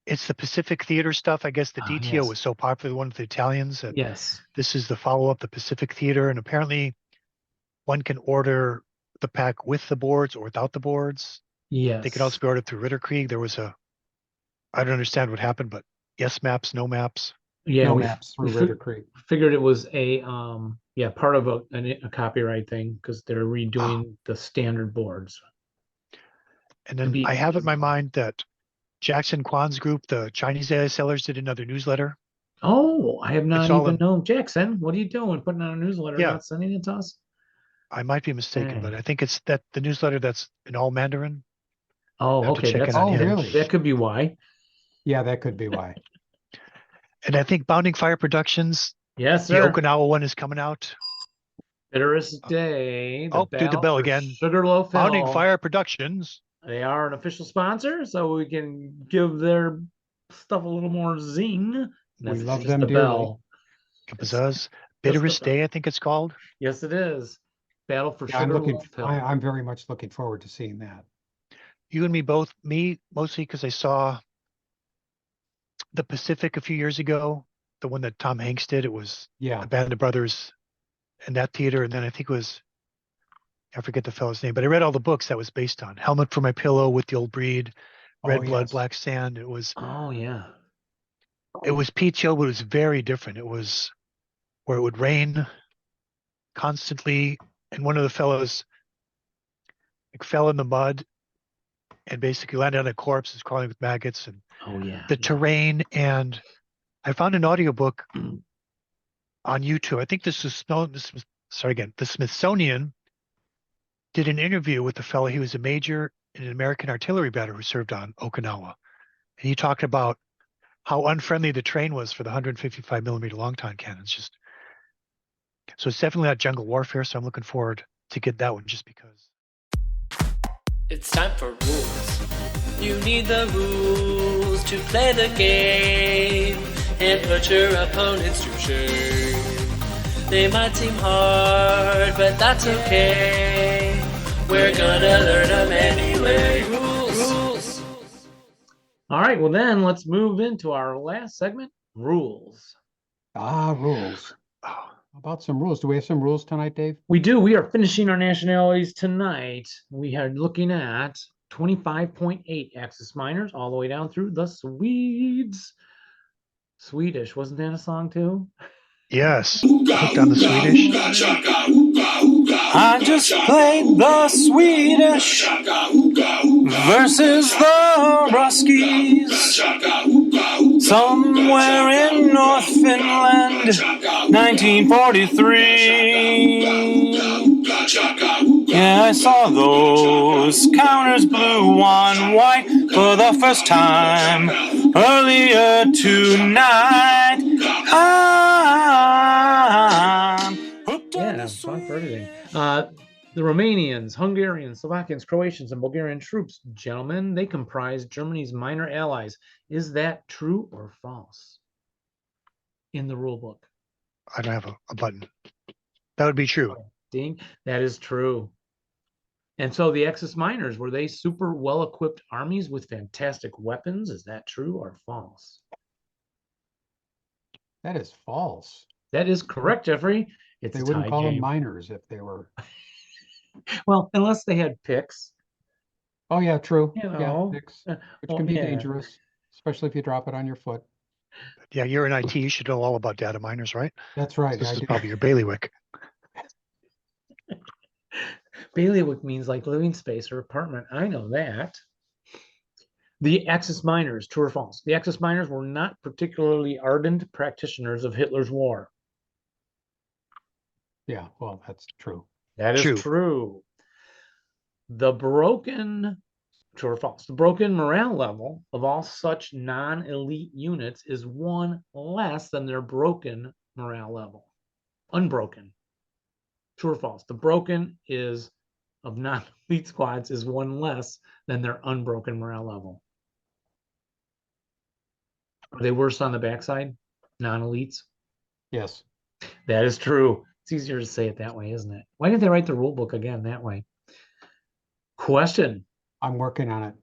it's the Pacific Theater stuff. I guess the Ah, DTO yes. was so popular, the one with the Italians, that Yes. this is the follow-up, the Pacific Theater. And apparently one can order the pack with the boards or without the boards. They can also Yes. be ordered through Ritterkrieg. I don't understand what happened, but yes maps, no maps. Yeah, no we maps through Ritter Creek. figured it was a part of a copyright thing because they're Ah, redoing the standard boards. and To then I be have in my mind that Jackson Kwan's group, the Chinese AI sellers, did another newsletter. Oh, I have It's not all even in, known. Jackson, what are you doing? Putting out a newsletter, yeah, not sending it to us? I might be mistaken, but Dang. I think it's that the newsletter that's in all Mandarin. I Oh, have to okay. check in That's on Oh, him. really? that could be why. Yeah, that could be why. And I think Bounding Fire Productions, Yes, the sir. Okinawa one is coming out. Bitterest Day, the Oh, do the battle bell for again. Sugarloaf Bounding Hill. Fire Productions. They are an official sponsor, so we can give their stuff a little more zing. We That's love just them the dearly. bell. It's Kapazuz. just the Bitterest bell. Day, I think it's called. Yes, it is. Battle for Yeah, Sugarloaf Hill. I'm very much looking forward to seeing that. You and me both, me mostly because I saw the Pacific a few years ago, the one that Tom Hanks did. It was Yeah. the Band of Brothers in that theater. And then I think it was, I forget the fellow's name, but I read all the books that was based on. Helmet for My Pillow, With the Old Breed, Red Oh, Blood, yes. Black Sand. It was Oh, yeah. PTO, but it was very different. It was where it would rain constantly, and one of the fellows like fell in the mud and basically landed on a corpse, is crawling with maggots, and Oh, yeah. the terrain. And I found an audiobook on YouTube. I think the Smithsonian did an interview with the fellow. He was a major in an American artillery battery who served on Okinawa. And he talked about how unfriendly the terrain was for the 155 millimeter long time cannons. So it's definitely not jungle warfare. So I'm looking forward to get that one just because. It's time for rules. You need the rules to play the game and put your opponents to shame. They might seem hard, but that's okay. We're gonna learn them anyway. Rules. All right. Well, then let's move into our last segment, rules. Rules. Oh, How about some rules? Do we have some rules tonight, Dave? We do. We are finishing our nationalities tonight. We are looking at 25.8 Axis miners all the way down through the Swedes. Swedish. Wasn't that a song too? Yes. Hooked on the Swedish. I just played the Swedish versus the Ruskies somewhere in North Finland, 1943. Yeah, I saw those counters blue on white for the first time earlier tonight. I'm hooked on Yeah, the song for everything. Swedish. The Romanians, Hungarians, Slovakians, Croatians, and Bulgarian troops, gentlemen, they comprise Germany's minor allies. Is that true or false? In the rule book. I don't have a button. That would be true. Ding, that is true. And so the Axis miners, were they super well-equipped armies with fantastic weapons? Is that true or false? That is false. That is correct, Jeffrey. It's They a wouldn't tie call them game. miners if they were. Well, unless they had picks. Oh, yeah, true. You Yeah, know, picks, uh, which well, can be yeah. dangerous, especially if you drop it on your foot. Yeah, you're in IT. You should know all about data miners, right? That's right. This I is do. probably your bailiwick. Bailiwick means like living space or apartment. I know that. The Axis miners, true or false? The Axis miners were not particularly ardent practitioners of Hitler's war. Yeah, well, that's true. That is True. true. The broken, true or false? The broken morale level of all such non-elite units is one less than their broken morale level. Unbroken. True or false? The broken is of non-elite squads is one less than their unbroken morale level. Are they worse on the backside? Non-elites? Yes. That is true. It's easier to say it that way, isn't it? Why did they write the rule book again that way? Question. I'm working on it.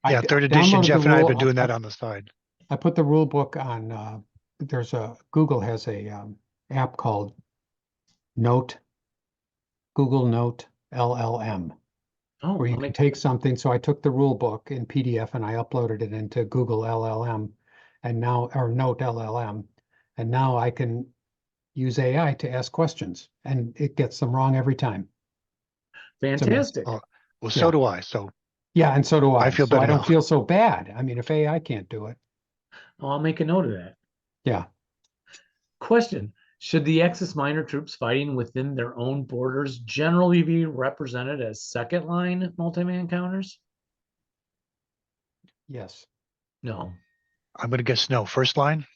Yeah, I third edition. downloaded the Jeff and I have rule- been doing that on the side. I put the rule book on, Google has a app called Note, Google Note LLM, Oh, where you I'll can make, take something. So I took the rule book in PDF and I uploaded it into Google LLM and now, or Note LLM. And now I can use AI to ask questions and it gets them wrong every time. amazing. fantastic. Oh, well, so Yeah. do I. So Yeah, and so do I. I feel So I better don't now. feel so bad. I mean, if AI can't do it, Oh, I'll make a note of that. yeah. Question. Should the Axis minor troops fighting within their own borders generally be represented as second line multi-man counters? Yes. No. I'm going to guess no. First line.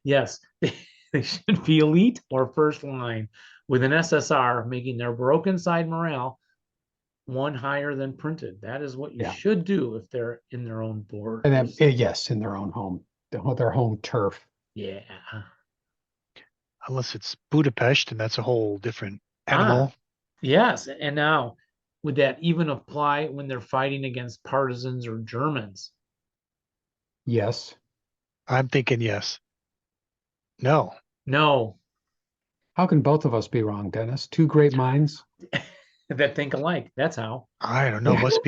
Yes, they should be elite or first line with an SSR making their broken side morale one higher than printed. That is what you Yeah. should do if they're in their own borders. And then, yes, in their own home, their home turf. Yeah. Unless it's Budapest, and that's a whole different animal. Yes. And now, would that even apply when they're fighting against partisans or Germans? Yes. I'm thinking yes. No. No, How can both of us be wrong, Dennis? Two great minds. that think alike. That's how. I don't know. Must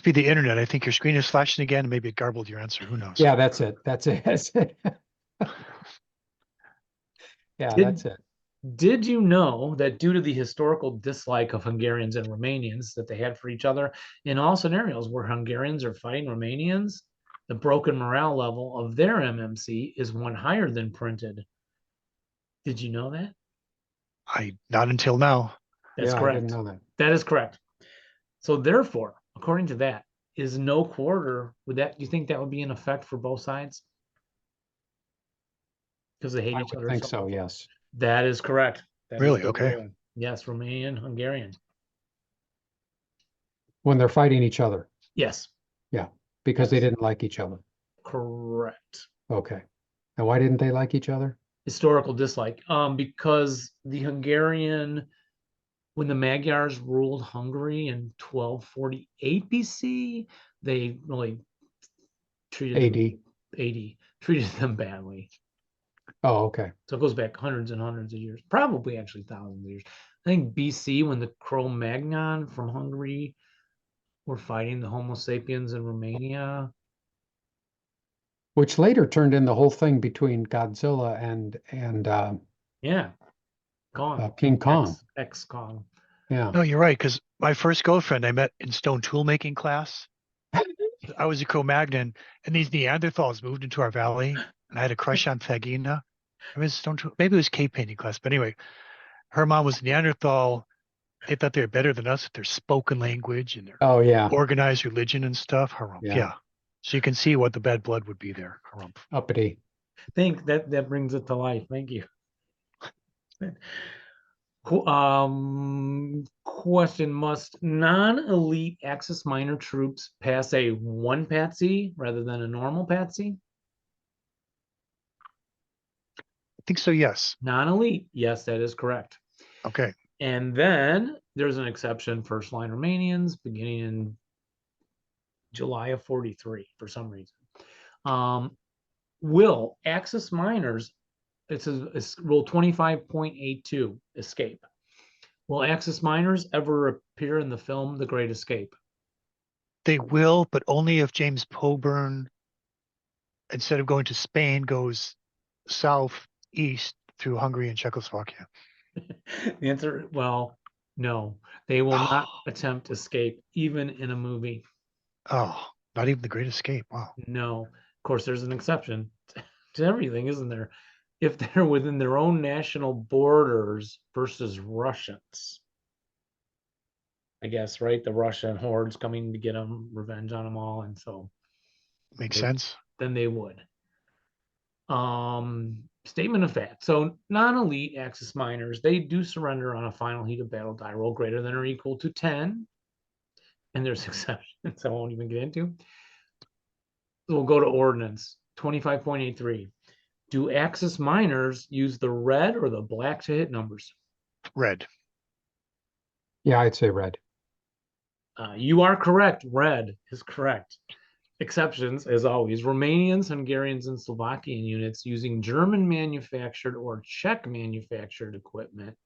be the internet. I think your screen is flashing again. Maybe it garbled your answer. Who knows? Yeah, that's it. That's it. That's it. Yeah, Did- that's it. Did you know that due to the historical dislike of Hungarians and Romanians that they had for each other, in all scenarios where Hungarians are fighting Romanians, the broken morale level of their MMC is one higher than printed? Did you know that? Not until now. That's Yeah, I correct. didn't know that. That is correct. So therefore, according to that, is no quarter, do you think that would be in effect for both sides? Because they hate I each would other think so so, much. yes. That is correct. That is Really? the Okay. rule. Yes, Romanian, Hungarian. When they're fighting each other, Yes, because they Yes. didn't like each other. correct. Okay. And why didn't they like each other? Historical dislike. Because the Hungarian, when the Magyars ruled Hungary in 1248 BC, they really treated them, AD. 80 treated them badly. Oh, okay. So it goes back hundreds and hundreds of years, probably actually thousands of years. I think BC, when the Cro-Magnon from Hungary were fighting the Homo sapiens in Romania, which later turned in the whole thing between Godzilla and Yeah. Kong. King Kong. X Kong. Yeah. No, you're right. Because my first girlfriend I met in stone tool making class. I was a Cro-Magnon, and these Neanderthals moved into our valley, and I had a crush on Thagina. I was stone tool, maybe it was cave painting class, but anyway, her mom was Neanderthal. They thought they were better than us with their spoken language and their Oh yeah. organized religion and stuff. Harumph. Yeah. Yeah. So you can see what the bad blood would be there. Harumph. Uppity. Think that brings it to life. Thank you. Question: must non-elite Axis minor troops pass a one patsy rather than a normal patsy? I think so, yes. Non-elite, yes, that is correct. Okay. And then there's an exception: first line Romanians beginning in July of 43 for some reason. Will Axis minors, it's rule 25.82, escape? Will Axis minors ever appear in the film The Great Escape? They will, but only if James Poburn, instead of going to Spain, goes southeast through Hungary and Czechoslovakia. The answer, well, no, they will not attempt escape even in a movie. Oh, not even The Great Escape. Wow. No, of course, there's an exception to everything, isn't there? If they're within their own national borders versus Russians. I guess, right? The Russian hordes coming to get them, revenge on them all. And so Makes sense. then they would. Statement of fact. So non-elite Axis miners, they do surrender on a final heat of battle die roll greater than or equal to 10. And there's exceptions I won't even get into. We'll go to ordnance 25.83. Do Axis miners use the red or the black to hit numbers? Red. Yeah, I'd say red. You are correct. Red is correct. Exceptions, as always: Romanians, Hungarians, and Slovakian units using German manufactured or Czech manufactured equipment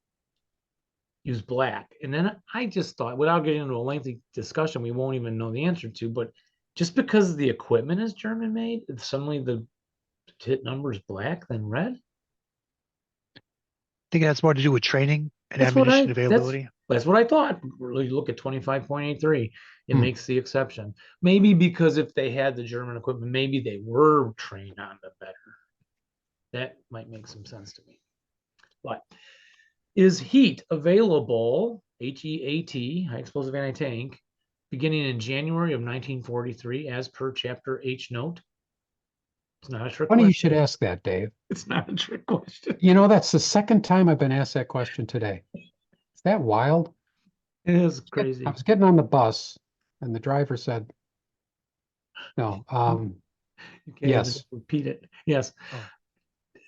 use black. And then I just thought, without getting into a lengthy discussion we won't even know the answer to, but just because the equipment is German made, suddenly the hit number is black than red? I think it has more to do with training and ammunition availability. That's what I thought. Really look at 25.83. It Hmm. makes the exception. Maybe because if they had the German equipment, maybe they were trained on the better. That might make some sense to me. But is heat available, HEAT, high explosive anti-tank, beginning in January of 1943 as per chapter H note? It's not a trick Funny you question. should ask that, Dave. It's not a trick question. You know, that's the second time I've been asked that question today. Is that wild? It is crazy. I was getting on the bus and the driver said, no, You can't yes. even repeat it. Yes. Oh.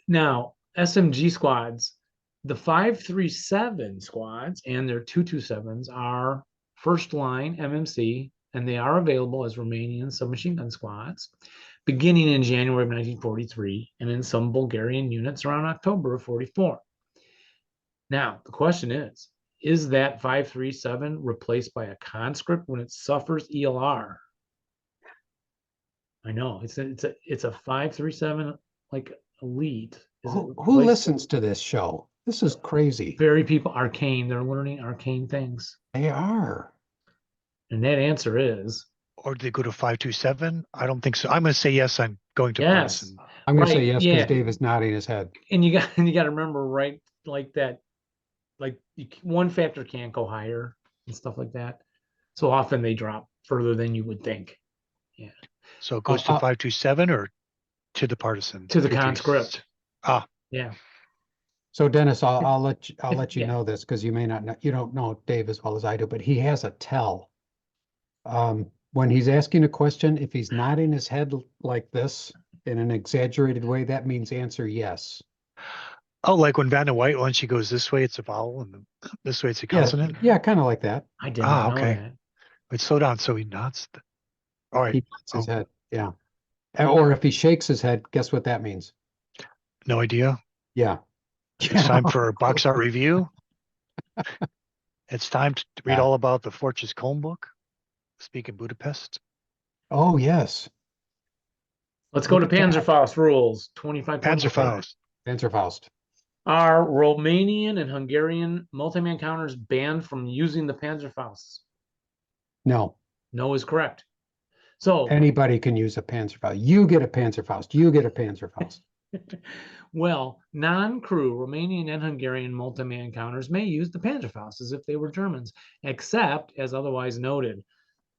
Now, SMG squads, the 537 squads and their 227s are first line MMC, and they are available as Romanian submachine gun squads beginning in January of 1943 and in some Bulgarian units around October of 44. Now, the question is that 537 replaced by a conscript when it suffers ELR? I know it's a 537 like elite. Who listens to this show? This is crazy. Very people arcane. They're learning arcane things. They are. And that answer is Or do they go to 527? I don't think so. I'm going to say yes. I'm going to yes. partisan. I'm going to say Right, yes because yeah. Dave is nodding his head. And you got to remember, right? Like that, like one factor can't go higher and stuff like that. So often they drop further than you would think. Yeah. So it goes to 527 or to the partisan? To the conscript. Ah, Yeah. So Dennis, I'll let you Yeah. know this because you may not know, you don't know Dave as well as I do, but he has a tell. When he's asking a question, if he's nodding his head like this in an exaggerated way, that means answer yes. oh, like when Vanna White, when she goes this way, it's a vowel, and this way it's a Yes, consonant. yeah, kind of like that. I did not know okay. that. Wait, slow down. So he nods. All right. He nods his head, yeah. Or if he shakes his head, guess what that means? No idea. Yeah. It's time for a box art review. It's time to read all about the Fortjes Combe book, Speak in Budapest. Oh, yes. Let's go to Look at that. Panzerfaust rules. 25 Panzerfaust. Panzerfaust. Are Romanian and Hungarian multi-man counters banned from using the Panzerfausts? No, No is correct. So, anybody can use a Panzerfaust. You get a Panzerfaust. You get a Panzerfaust. well, non-crew Romanian and Hungarian multi-man counters may use the Panzerfaust as if they were Germans, except as otherwise noted.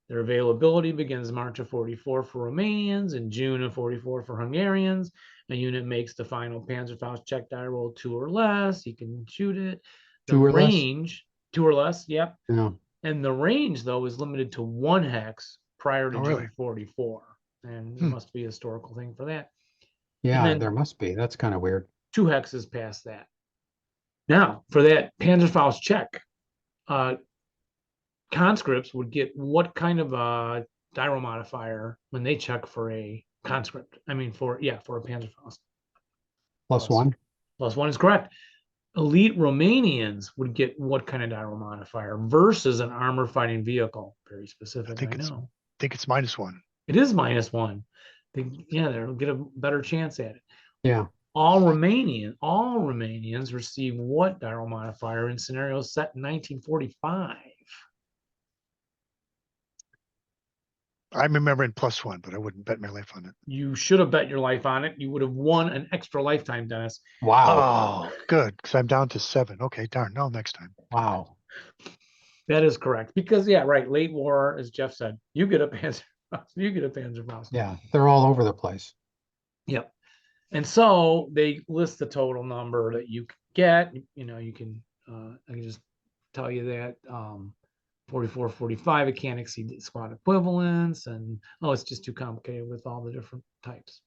Their availability begins March of 44 for Romanians and June of 44 for Hungarians. A unit makes the final Panzerfaust check die roll 2 or less. You can shoot it. The 2 or less? range, 2 or less, yep. No. And the range, though, is limited to 1 hex prior to Oh, June really? 44. And there must be a historical thing for that. Yeah, then- there must be. That's kind of weird. 2 hexes past that. Now, for that Panzerfaust check, conscripts would get what kind of a gyro modifier when they check for a conscript? I mean, for a Panzerfaust. +1. +1 is correct. Elite Romanians would get what kind of gyro modifier versus an armored fighting vehicle? Very specific. I know. I think it's -1. It is -1. They'll get a better chance at it. Yeah. All Romanians receive what gyro modifier in scenarios set in 1945? I'm remembering +1, but I wouldn't bet my life on it. You should have bet your life on it. You would have won an extra lifetime, Dennis. Wow. Oh, good, because I'm down to 7. Okay, darn. No, next time. Wow. That is correct. Because, yeah, right. Late war, as Jeff said, you get a Panzerfaust. You get a Panzerfaust. Yeah, they're all over the place. Yep. And so they list the total number that you can get. You can, I can just tell you that 44, 45, it can't exceed the squad equivalents. And, it's just too complicated with all the different types.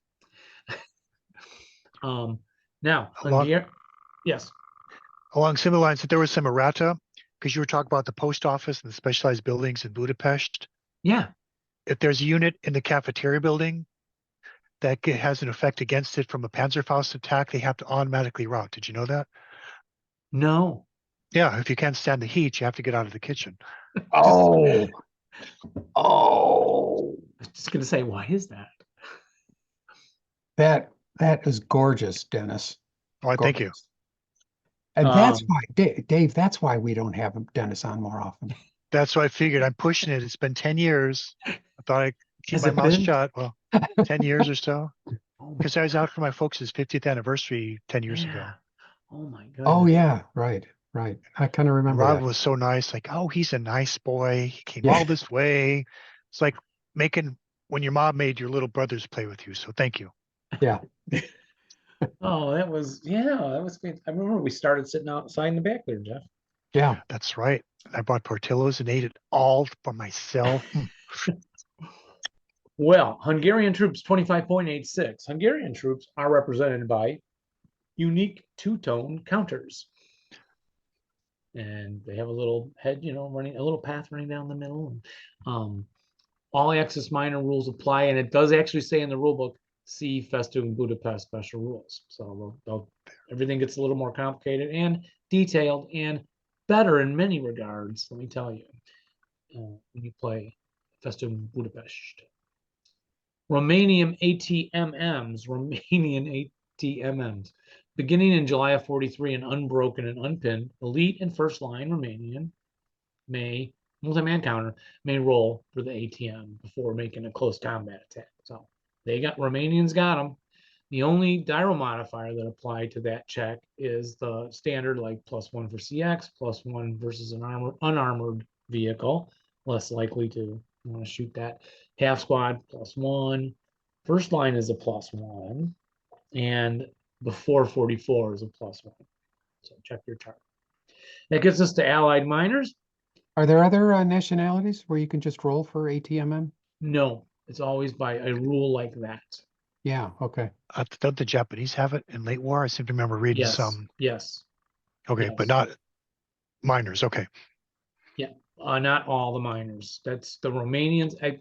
Now, yes. Along similar lines, that there was some errata, because you were talking about the post office and the specialized buildings in Budapest. Yeah. If there's a unit in the cafeteria building that has an effect against it from a Panzerfaust attack, they have to automatically route. Did you know that? No. Yeah, if you can't stand the heat, you have to get out of the kitchen. Oh. Oh. I was just going to say, why is that? That is gorgeous, Dennis. All right, thank you. Gorgeous. And that's Um, why, Dave, that's why we don't have Dennis on more often. That's what I figured. I'm pushing it. It's been 10 years. I thought I'd keep Has my it mouth been? shut. Well, 10 years or so. Oh my Because I was out for my folks' 50th anniversary 10 years ago. Yeah. Oh my goodness. Oh yeah, right. I kind of And remember Rob that. was so nice, like, oh, he's a nice boy. He came Yeah. all this way. It's like making when your mom made your little brothers play with you. So thank you. Yeah. Oh, that was fantastic. I remember we started sitting outside in the back there, Jeff. Yeah. That's right. I brought Portillo's and ate it all for myself. Well, Hungarian troops 25.86. Hungarian troops are represented by unique two-tone counters. And they have a little head, running a little path running down the middle. And, all axis minor rules apply, and it does actually say in the rule book, see Festung Budapest special rules. So everything gets a little more complicated and detailed and better in many regards, let me tell you, when you play Festung Budapest. Romanian ATMMs, beginning in July of 43 and unbroken and unpinned, elite and first line Romanian multi-man counter may roll for the ATM before making a close combat attack. So Romanians got them. The only gyro modifier that applied to that check is the standard, like +1 for CX, +1 versus an unarmored vehicle, less likely to want to shoot that. Half squad +1. First line is a +1, and before 44 is a +1. So check your chart. That gets us to Allied miners. Are there other nationalities where you can just roll for ATMM? No, it's always by a rule like that. Yeah. Okay. Don't the Japanese have it in late war? I seem to remember reading Yes. some. Yes. Okay, but Yes. not minors. Okay. Not all the miners. That's the Romanians. I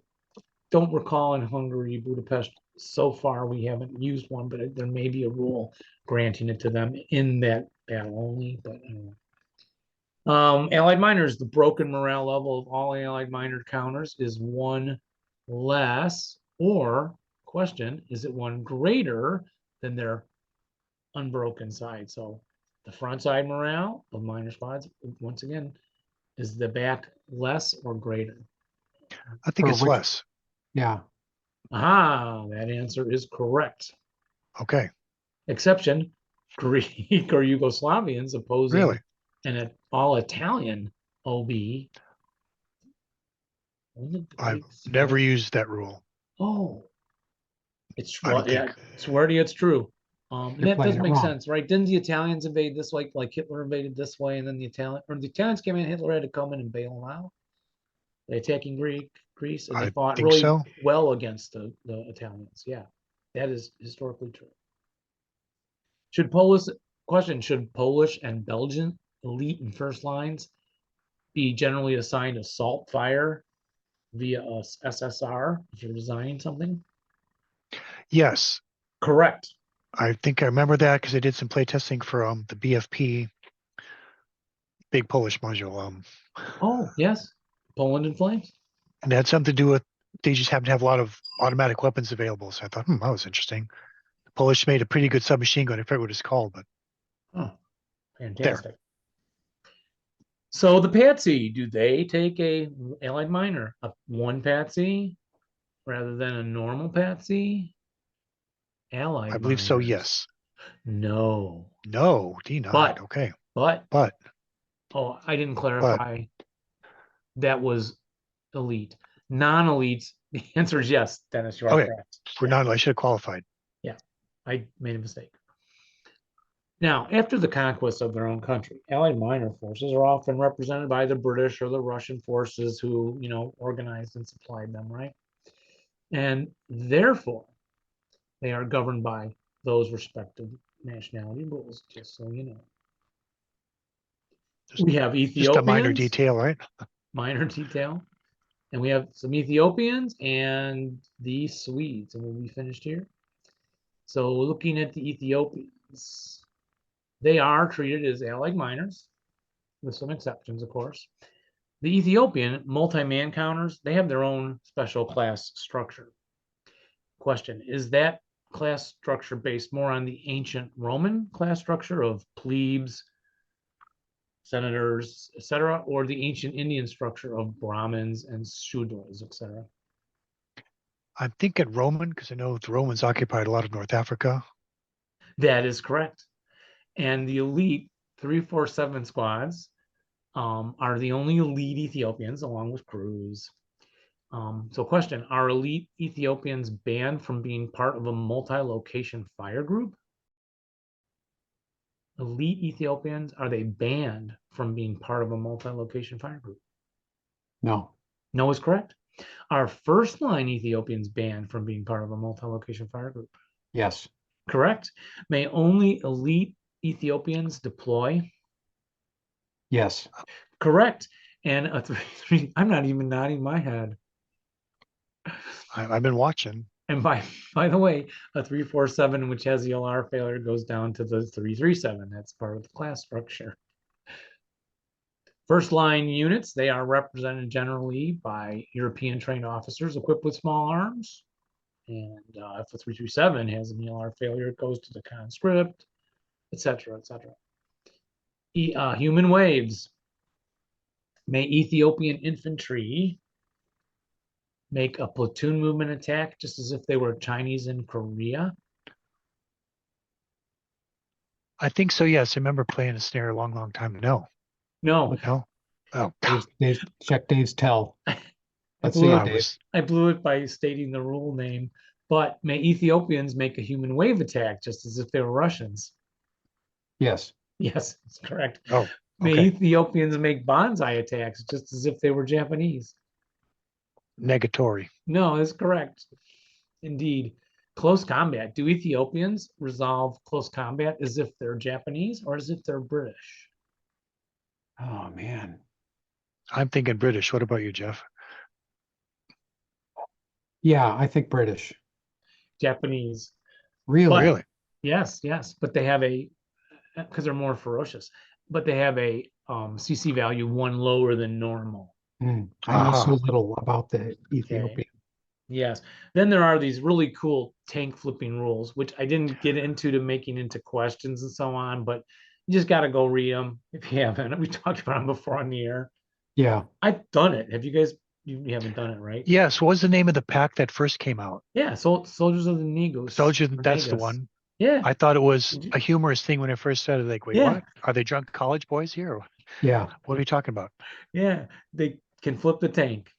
don't recall in Hungary, Budapest, so far we haven't used one, but there may be a rule granting it to them in that battle only. But Allied miners, the broken morale level of all Allied miner counters is 1 less or question, is it one greater than their unbroken side? So the front side morale of minor squads, once again, is the back less or greater? I think For it's which- less. Yeah. Ah, that answer is correct. Okay, Exception, Greek or Yugoslavians opposing really? an all Italian OB. When did the I've Greeks never fight? used that rule. Oh, it's I don't yeah, think. swear to you, it's true. And You're that does playing it make wrong. sense, right? Didn't the Italians invade this like Hitler invaded this way, and then the Italians came in, Hitler had to come in and bail them out. They attacking Greece, and they I fought think really so. well against the Italians. Yeah, that is historically true. Should Polish and Belgian elite and first lines be generally assigned assault fire via a SSR if you're designing something? Yes, Correct. I think I remember that because I did some play testing for the BFP, big Polish module. Oh, yes. Poland in flames. And it had something to do with they just happen to have a lot of automatic weapons available. So I thought, that was interesting. The Polish made a pretty good submachine gun. I forget what it's called, but Oh, fantastic. So the Patsy, do they take a Allied minor, a one Patsy rather than a normal Patsy? Allied I believe so. minors. Yes. No. No. Denied. But- Okay. But But oh, I didn't clarify. That was elite. Non-elites, the answer is yes, Dennis, you are Okay. correct. we're not. I should have qualified. I made a mistake. Now, after the conquest of their own country, Allied minor forces are often represented by the British or the Russian forces who, organized and supplied them, right? And therefore, they are governed by those respective nationality rules, just so you know. Just- We have Ethiopians. Just a minor detail, right? Minor detail. And we have some Ethiopians and the Swedes, and we'll be finished here. So looking at the Ethiopians, they are treated as Allied minors, with some exceptions, of course. The Ethiopian multi-man counters, they have their own special class structure. Question, is that class structure based more on the ancient Roman class structure of plebes, senators, etc., or the ancient Indian structure of Brahmins and Shudras, etc.? I'm thinking Roman because I know the Romans occupied a lot of North Africa. That is correct. And the elite 347 squads are the only elite Ethiopians, along with crews. So question, are elite Ethiopians banned from being part of a multi-location fire group? Elite Ethiopians, are they banned from being part of a multi-location fire group? No. No is correct. Are first line Ethiopians banned from being part of a multi-location fire group? Yes. Correct. May only elite Ethiopians deploy? Yes. Correct. And a 3-3, I'm not even nodding my head. I've been watching. And by the way, a 347, which has ELR failure, goes down to the 337. That's part of the class structure. First line units, they are represented generally by European trained officers equipped with small arms. And if the 337 has an ELR failure, it goes to the conscript, etc., etc. Human waves. May Ethiopian infantry make a platoon movement attack just as if they were Chinese in Korea? I think so. Yes, I remember playing a snare a long, long time. No. No, Oh, Dave, check Dave's tell. Let's see blew it, I Dave. was I blew it by stating the rule name. But may Ethiopians make a human wave attack just as if they were Russians? Yes. Yes, that's correct. Oh, May okay. Ethiopians make bonsai attacks just as if they were Japanese? Negatory. No, that's correct. Indeed. Close combat. Do Ethiopians resolve close combat as if they're Japanese or as if they're British? Oh man. I'm thinking British. What about you, Jeff? Yeah, I think British. Japanese. Really? But- Really? Yes, but they have because they're more ferocious, but they have a CC value one lower than normal. I know so Aha. little about the Ethiopian. Yes. Then there are these really cool tank flipping rules, which I didn't get into to making into questions and so on, but you just got to go read them if you haven't. We talked about them before on the air. Yeah. I've done it. Have you guys? You haven't done it, right? Yes. What was the name of the pack that first came out? Yeah. So Soldiers of the Negus. Soldier, or that's the Negus. one. Yeah. I thought it was Did you- a humorous thing when it first started. Like, wait, Yeah. what? Are they drunk college boys here? Yeah. What are we talking about? Yeah. They can flip the tank.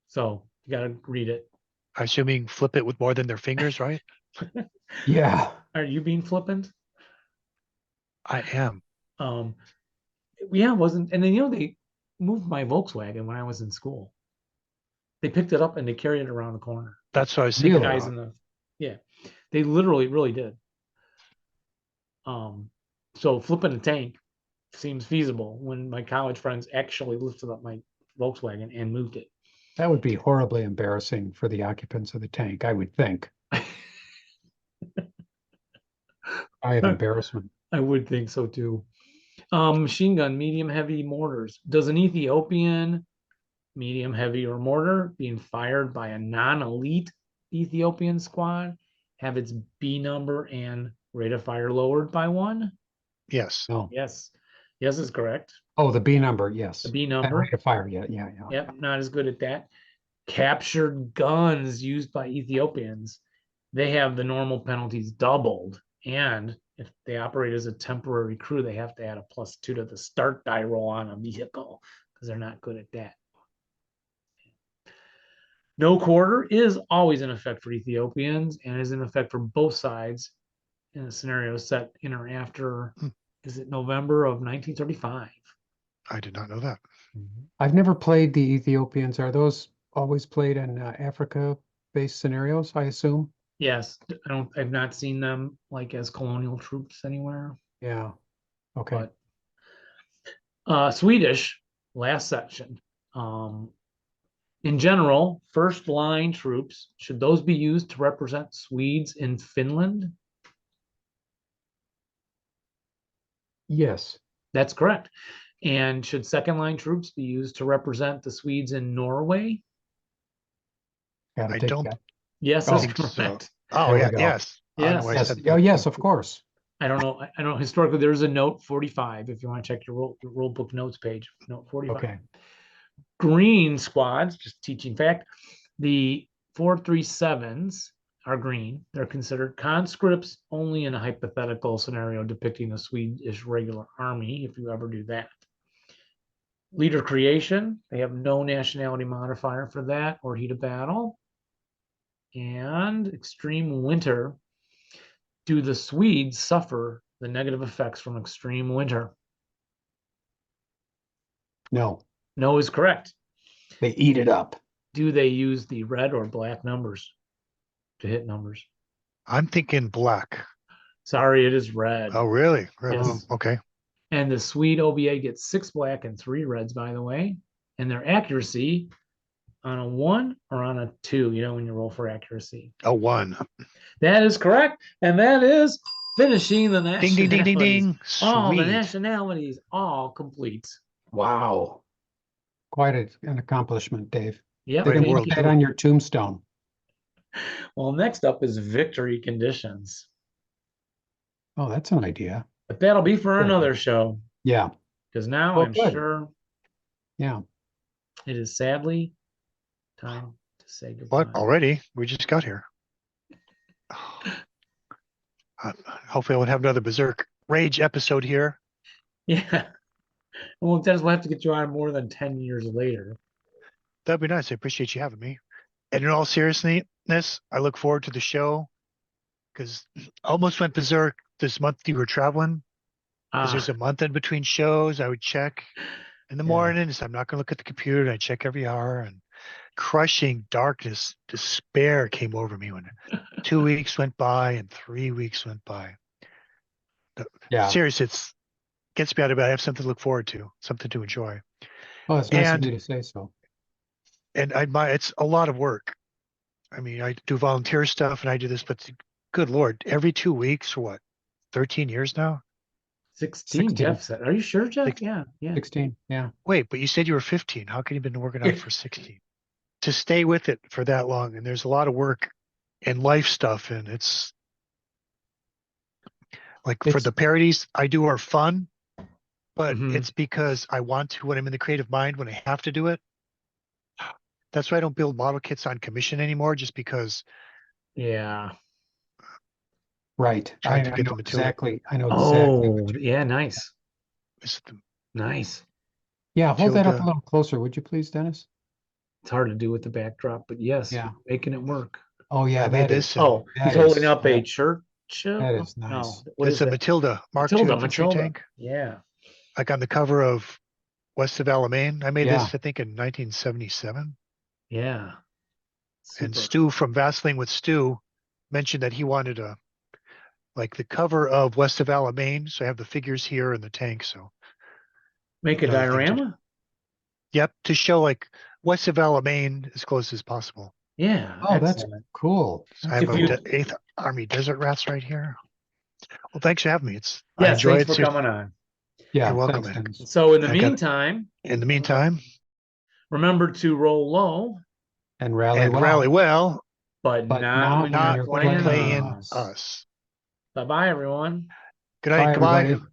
So you got to read it. Assuming flip it with more than their fingers, right? Yeah. Are you being flippant? I am. Yeah, it wasn't. And then, they moved my Volkswagen when I was in school. They picked it up and they carried it around the corner. That's what I was The thinking Really? guys about. in the, yeah, they literally really did. So flipping a tank seems feasible when my college friends actually lifted up my Volkswagen and moved it. That would be horribly embarrassing for the occupants of the tank, I would think. I have embarrassment. I would think so too. Machine gun, medium heavy mortars. Does an Ethiopian medium heavy or mortar being fired by a non-elite Ethiopian squad have its B number and rate of fire lowered by 1? Yes. No. Yes. Yes is correct. Oh, the B number, yes. The B And number. rate of fire, yeah. Yep, not as good at that. Captured guns used by Ethiopians, they have the normal penalties doubled. And if they operate as a temporary crew, they have to add a +2 to the start die roll on a vehicle because they're not good at that. No quarter is always in effect for Ethiopians and is in effect for both sides in a scenario set in or after, is it November of 1935? I did not know that. I've never played the Ethiopians. Are those always played in Africa-based scenarios, I assume? Yes, I've not seen them like as colonial troops anywhere, Yeah. Okay. but Swedish, last section. In general, first line troops, should those be used to represent Swedes in Finland? Yes. That's correct. And should second line troops be used to represent the Swedes in Norway? Gotta I take don't that. Yes, Oh. that's think so. correct. Oh, There we yeah. go. Yes. I don't know Yes. why I Yes. said Oh, that. yes, of course. I don't know historically there's a note 45 if you want to check your rule book notes page, note 45. Okay. Green squads, just teaching fact, the 437s are green. They're considered conscripts only in a hypothetical scenario depicting a Swedish regular army, if you ever do that. Leader creation, they have no nationality modifier for that or heat of battle. And extreme winter, do the Swedes suffer the negative effects from extreme winter? No, No is correct. they eat it up. Do they use the red or black numbers to hit numbers? I'm thinking black. Sorry, it is red. Oh, really? Yes. Okay. And the Swede OBA gets 6 black and 3 reds, by the way. And their accuracy on a 1 or on a 2, when you roll for accuracy. A 1. That is correct. And that is finishing the Ding, ding, ding, ding, nationalities. ding. All the Sweet. nationalities, all complete. Wow. Quite an accomplishment, Dave. Yep. They Great can world put that tour. on your tombstone. Well, next up is victory conditions. Oh, that's an idea. But that'll be for Cool. another show. Yeah. Because now Oh, I'm good. sure Yeah. it is sadly time to say goodbye. What? Already? We just got here. Hopefully I won't have another Berserk Rage episode here. Yeah. Well, Dennis, we'll have to get you on more than 10 years later. That'd be nice. I appreciate you having me. And in all seriousness, I look forward to the show because I almost went berserk this month you were traveling because there's a month in between shows. I would check in the mornings. I'm not going to look at the computer. And I check every hour, and crushing darkness, despair came over me when 2 weeks went by and 3 weeks went by. Yeah. Seriously, it's gets me out of bed. I have something to look forward to, something to enjoy. Oh, it's nice of And- you to say so. And it's a lot of work. I mean, I do volunteer stuff and I do this, but good Lord, every 2 weeks for what, 13 years now? 16, 16. Jeff said. Are you sure, Jeff? Six- Yeah. 16. Yeah. Wait, but you said you were 15. How can you have been working out for 16? to stay with it for that long. And there's a lot of work and life stuff. And it's like for It's- the parodies I do are fun, but Mhm. it's because I want to when I'm in the creative mind, when I have to do it. That's why I don't build model kits on commission anymore, just because Yeah. Right. Trying to I get know the material. exactly. I know exactly. Oh, what you- yeah, nice. it's the Nice. Yeah, hold that up a Matilda. little closer, would you please, Dennis? It's hard to do with the backdrop, but yes, Yeah. making it work. Oh, yeah, I made that this is. and Oh, he's that holding is- up a that- church. that is No, nice. what it's is a that? Matilda Mark II Matilda, infantry Matilda. tank. Yeah. Like on the cover of West of Alamein. I made Yeah. this, I think, in 1977. Yeah. And Super. Stu from Vaseline with Stu mentioned that he wanted like the cover of West of Alamein. So I have the figures here and the tank. So Make a another thing to do. diorama? Yep, to show like West of Alamein as close as possible. Yeah. Oh, that's excellent. cool. So I have If a you- 8th Army Desert Rats right here. Well, thanks for having me. I Yes, enjoy thanks it. for So coming on. Yeah, You're welcome, thanks, man. Dennis. So in the I got- meantime, in the meantime, remember to roll low, And rally and well. rally well, but But not not when when you're you're playing playing us. us. Bye-bye, everyone. Good night. Bye, Goodbye. everybody.